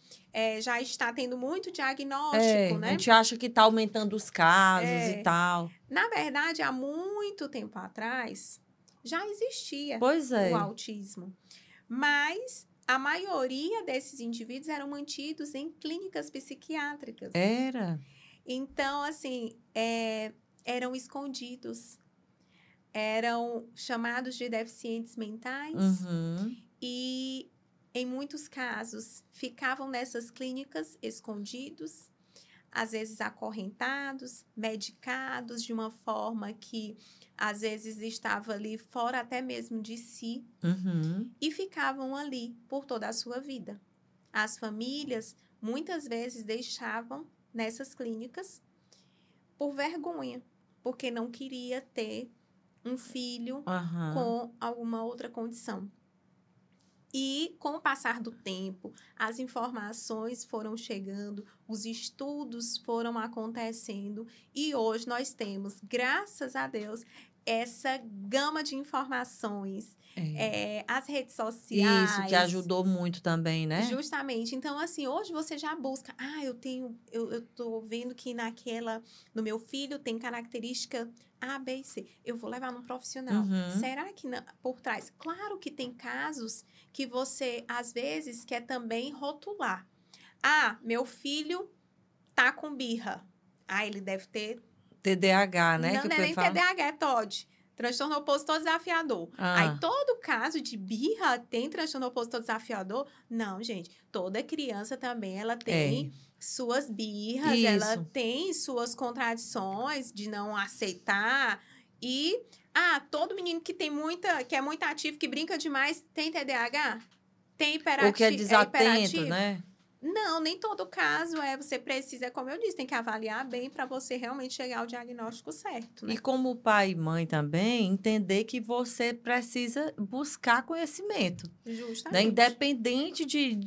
já está tendo muito diagnóstico, né? A gente acha que está aumentando os casos e tal. Na verdade, há muito tempo atrás, já existia Pois é. o autismo. Mas a maioria desses indivíduos eram mantidos em clínicas psiquiátricas. Era. Então, assim, eram escondidos. Eram chamados de deficientes mentais. E, em muitos casos, ficavam nessas clínicas escondidos, às vezes acorrentados, medicados de uma forma que, às vezes, estava ali fora até mesmo de si. E ficavam ali por toda a sua vida. As famílias, muitas vezes, deixavam nessas clínicas por vergonha, porque não queria ter um filho com alguma outra condição. E, com o passar do tempo, as informações foram chegando, os estudos foram acontecendo e hoje nós temos, graças a Deus, essa gama de informações, as redes sociais. Isso, que ajudou muito também, né? Justamente. Então, assim, hoje você já busca. Eu tô vendo que no meu filho tem característica A, B e C. Eu vou levar num profissional. Será que por trás? Claro que tem casos que você, às vezes, quer também rotular. Meu filho tá com birra. Ele deve ter... TDAH, né? Não é nem TDAH, é TOD. Transtorno opositor desafiador. Aí, todo caso de birra tem transtorno opositor desafiador? Não, gente. Toda criança também, ela tem suas birras, ela tem suas contradições de não aceitar. E, todo menino que é muito ativo, que brinca demais, tem TDAH? Tem hiperativo? Ou que é desatento, né? Não, nem todo caso você precisa, como eu disse, tem que avaliar bem para você realmente chegar ao diagnóstico certo, né? E como pai e mãe também, entender que você precisa buscar conhecimento. Justamente. Né? Independente de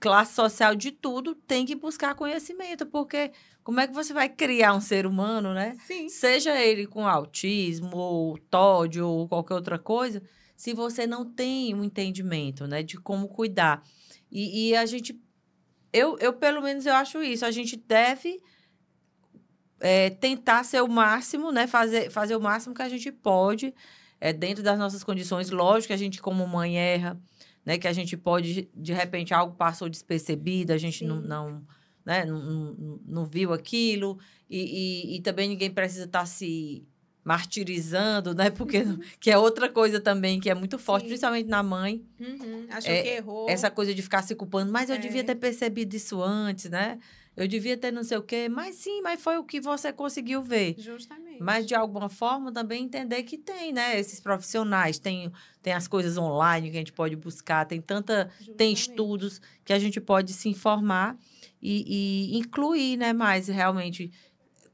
classe social, de tudo, tem que buscar conhecimento, porque como é que você vai criar um ser humano, né? Sim. Seja ele com autismo, ou TOD, ou qualquer outra coisa, se você não tem um entendimento, né, de como cuidar. E a gente... Eu, pelo menos, eu acho isso. A gente deve tentar ser o máximo, né? Fazer o máximo que a gente pode dentro das nossas condições. Lógico que a gente, como mãe, erra, né? Que a gente pode, de repente, algo passou despercebido, a gente não viu aquilo. E também ninguém precisa estar se martirizando, né? Porque que é outra coisa também que é muito forte, principalmente na mãe. Achou que errou. Essa coisa de ficar se culpando, mas eu devia ter percebido isso antes, né? Eu devia ter não sei o quê, mas foi o que você conseguiu ver. Justamente. Mas, de alguma forma, também entender que tem, né? Esses profissionais, tem as coisas online que a gente pode buscar, tem estudos que a gente pode se informar e incluir, né? Mais realmente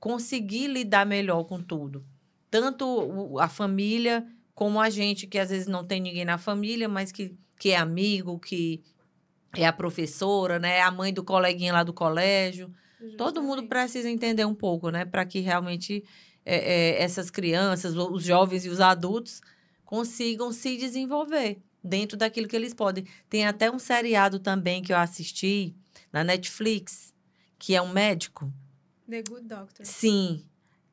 conseguir lidar melhor com tudo. Tanto a família, como a gente, que às vezes não tem ninguém na família, mas que é amigo, que é a professora, né? A mãe do coleguinha lá do colégio. Justamente. Todo mundo precisa entender um pouco, né? Para que realmente essas crianças, os jovens e os adultos consigam se desenvolver dentro daquilo que eles podem. Tem até um seriado também que eu assisti na Netflix, que é um médico. The Good Doctor. Sim.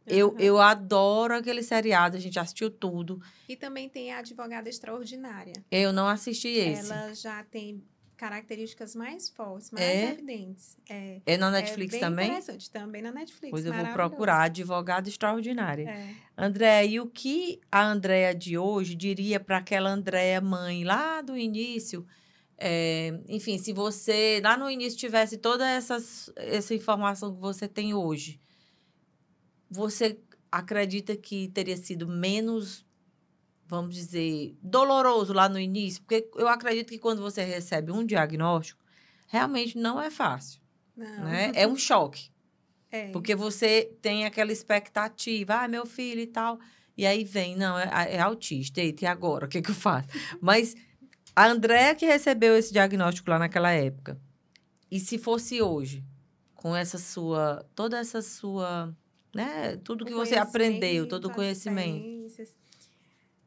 Eu adoro aquele seriado, a gente assistiu tudo. E também tem a Advogada Extraordinária. Eu não assisti esse. Ela já tem características mais fortes, mais evidentes. É na Netflix bem também? Interessante, também na Netflix. Pois eu vou procurar, Advogada Extraordinária. Andréa, e o que a Andréa de hoje diria para aquela Andréa mãe lá do início? Enfim, se você lá no início tivesse toda essa informação que você tem hoje, você acredita que teria sido menos, vamos dizer, doloroso lá no início? Porque eu acredito que quando você recebe um diagnóstico, realmente não é fácil. Não. Né? É um choque. Porque você tem aquela expectativa, meu filho e tal. E aí vem, não, é autista. Eita, e agora? O que eu faço? Mas a Andréa que recebeu esse diagnóstico lá naquela época, e se fosse hoje, com toda essa sua... Né? Tudo que você aprendeu, todo o conhecimento.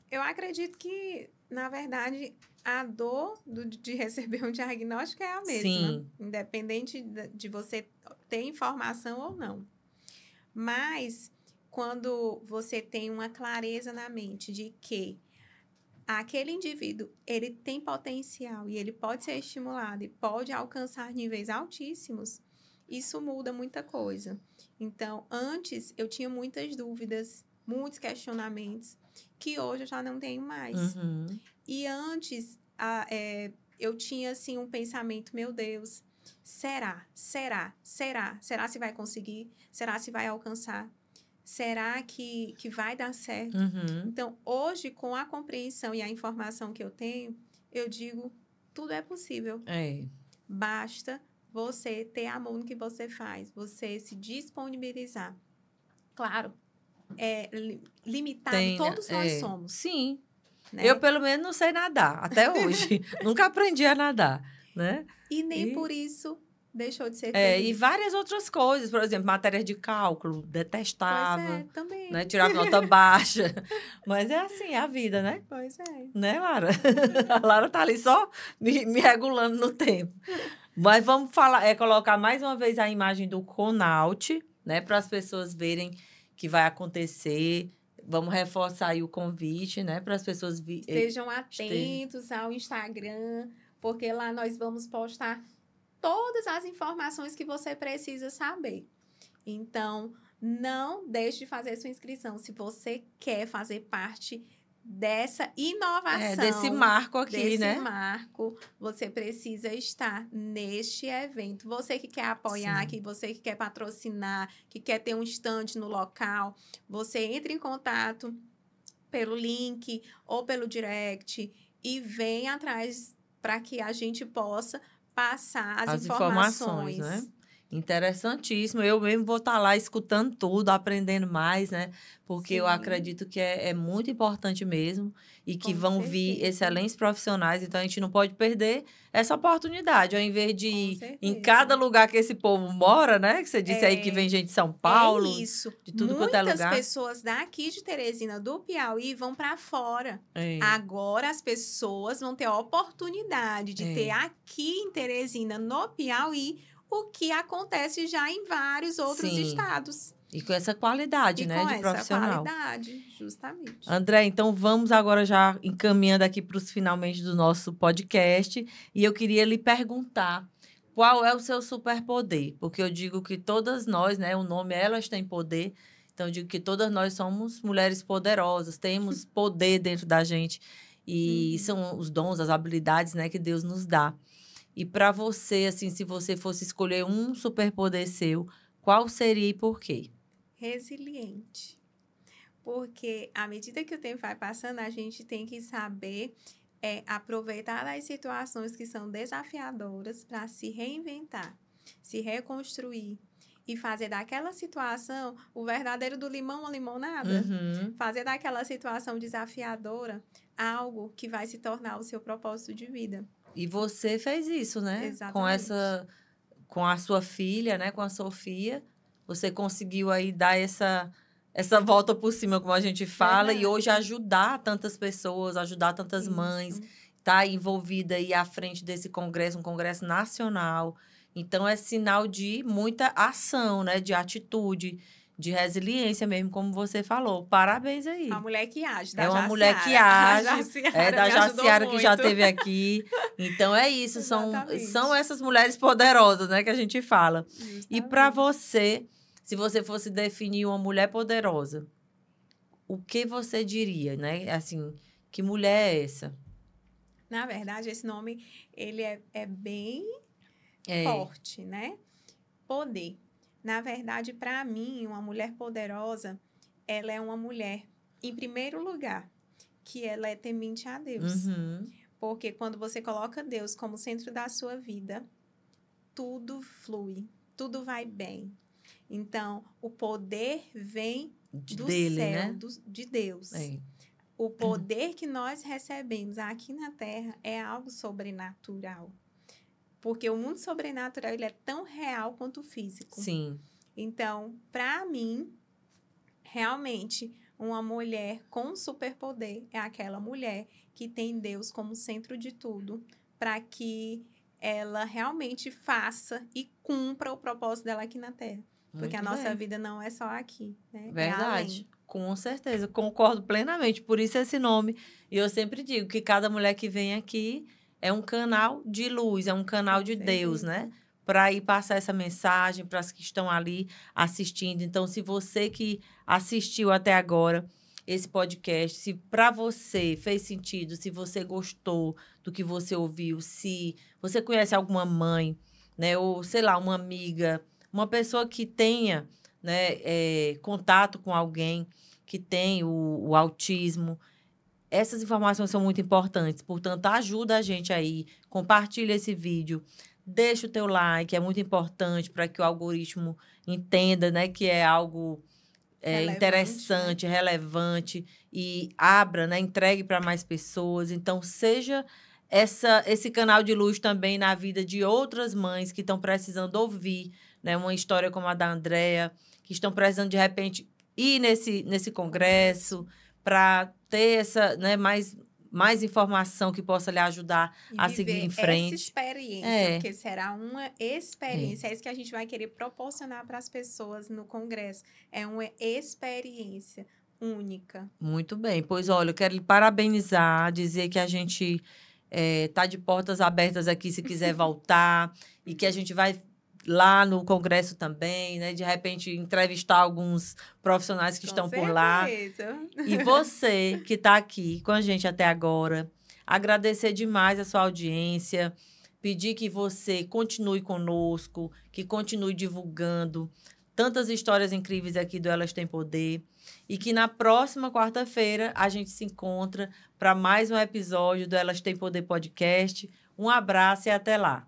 Eu acredito que, na verdade, a dor de receber um diagnóstico é a mesma. Sim. Independente de você ter informação ou não. Mas, quando você tem uma clareza na mente de que aquele indivíduo, ele tem potencial e ele pode ser estimulado e pode alcançar níveis altíssimos, isso muda muita coisa. Então, antes eu tinha muitas dúvidas, muitos questionamentos, que hoje eu já não tenho mais. Uhum. E antes, eu tinha, assim, um pensamento, meu Deus, será se vai conseguir? Será se vai alcançar? Será que vai dar certo? Uhum. Então, hoje, com a compreensão e a informação que eu tenho, eu digo, tudo é possível. Basta você ter amor no que você faz, você se disponibilizar. Claro, limitado, todos nós somos. Sim. Né? Eu, pelo menos, não sei nadar, até hoje. Nunca aprendi a nadar, né? E nem por isso deixou de ser feliz. E várias outras coisas, por exemplo, matérias de cálculo, detestava. Pois é, também. Né? Tirava nota baixa. Mas é assim, é a vida, né? Pois é. Né, Lara? A Lara tá ali só me regulando no tempo. Mas vamos colocar mais uma vez a imagem do Conaut, né? Para as pessoas verem que vai acontecer. Vamos reforçar aí o convite, né? Para as pessoas estejam atentos ao Instagram, porque lá nós vamos postar todas as informações que você precisa saber. Então, não deixe de fazer sua inscrição se você quer fazer parte dessa inovação. Desse marco aqui, né? Desse marco, você precisa estar neste evento. Você que quer apoiar, você que quer patrocinar, que quer ter um stand no local, você entra em contato pelo link ou pelo direct e vem atrás para que a gente possa passar as informações, né? Interessantíssimo. Eu mesmo vou estar lá escutando tudo, aprendendo mais, né? Porque eu acredito que é muito importante mesmo e que vão vir excelentes profissionais. Então, a gente não pode perder essa oportunidade. Ao invés de ir em cada lugar que esse povo mora, né? Que você disse aí que vem gente de São Paulo. É isso. De tudo quanto é lugar. Muitas pessoas daqui de Teresina, do Piauí, vão para fora. Agora, as pessoas vão ter a oportunidade de ter aqui em Teresina, no Piauí, o que acontece já em vários outros estados. E com essa qualidade, né, de profissional. Com essa qualidade, justamente. André, então vamos agora já encaminhando aqui para os finalmente do nosso podcast. E eu queria lhe perguntar, qual é o seu superpoder? Porque eu digo que todas nós, né, o nome Elas Têm Poder, então eu digo que todas nós somos mulheres poderosas, temos poder dentro da gente. E são os dons, as habilidades, né, que Deus nos dá. E para você, assim, se você fosse escolher um superpoder seu, qual seria e por quê? Resiliente. Porque à medida que o tempo vai passando, a gente tem que saber aproveitar as situações que são desafiadoras para se reinventar, se reconstruir e fazer daquela situação o verdadeiro do limão ou limonada. Fazer daquela situação desafiadora algo que vai se tornar o seu propósito de vida. E você fez isso, né? Exatamente. Com a sua filha, né? Com a Sofia, você conseguiu aí dar essa volta por cima, como a gente fala, e hoje ajudar tantas pessoas, ajudar tantas mães, tá envolvida aí à frente desse congresso, um congresso nacional. Então, é sinal de muita ação, né? De atitude, de resiliência mesmo, como você falou. Parabéns aí. Uma mulher que age, da Jaciara. Uma mulher que age, da Jaciara que já esteve aqui. Então, é isso, são essas mulheres poderosas, né, que a gente fala. Justamente. E para você, se você fosse definir uma mulher poderosa, o que você diria, né? Assim, que mulher é essa? Na verdade, esse nome, ele é bem forte, né? Poder. Na verdade, para mim, uma mulher poderosa, ela é uma mulher, em primeiro lugar, que ela é temente a Deus. Porque quando você coloca Deus como centro da sua vida, tudo flui, tudo vai bem. Então, o poder vem do céu, né? De Deus. O poder que nós recebemos aqui na Terra é algo sobrenatural. Porque o mundo sobrenatural, ele é tão real quanto o físico. Sim. Então, para mim, realmente, Uma mulher com superpoder é aquela mulher que tem Deus como centro de tudo, para que ela realmente faça e cumpra o propósito dela aqui na Terra. Porque a nossa vida não é só aqui, né? Verdade. Com certeza, concordo plenamente. Por isso esse nome. E eu sempre digo que cada mulher que vem aqui é um canal de luz, é um canal de Deus, né? Para ir passar essa mensagem para as que estão ali assistindo. Então, se você que assistiu até agora esse podcast, se para você fez sentido, se você gostou do que você ouviu, se você conhece alguma mãe, né? Ou, sei lá, uma amiga, uma pessoa que tenha, né, contato com alguém que tem o autismo. Essas informações são muito importantes. Portanto, ajuda a gente aí. Compartilha esse vídeo. Deixa o teu like. É muito importante para que o algoritmo entenda, né, que é algo interessante, né? Relevante. E abra, né, entregue para mais pessoas. Então, seja esse canal de luz também na vida de outras mães que estão precisando ouvir, né, uma história como a da Andrea, que estão precisando, de repente, ir nesse congresso para ter essa, né, mais informação que possa lhe ajudar a seguir em frente. Essa experiência, porque será uma experiência. É isso que a gente vai querer proporcionar para as pessoas no congresso. É uma experiência única. Muito bem. Pois, olha, eu quero lhe parabenizar, dizer que a gente está de portas abertas aqui se quiser voltar e que a gente vai lá no congresso também, né? De repente, entrevistar alguns profissionais que estão por lá. E você que está aqui com a gente até agora, agradecer demais a sua audiência, pedir que você continue conosco, que continue divulgando tantas histórias incríveis aqui do Elas Têm Poder e que na próxima quarta-feira a gente se encontra para mais um episódio do Elas Têm Poder Podcast. Um abraço e até lá.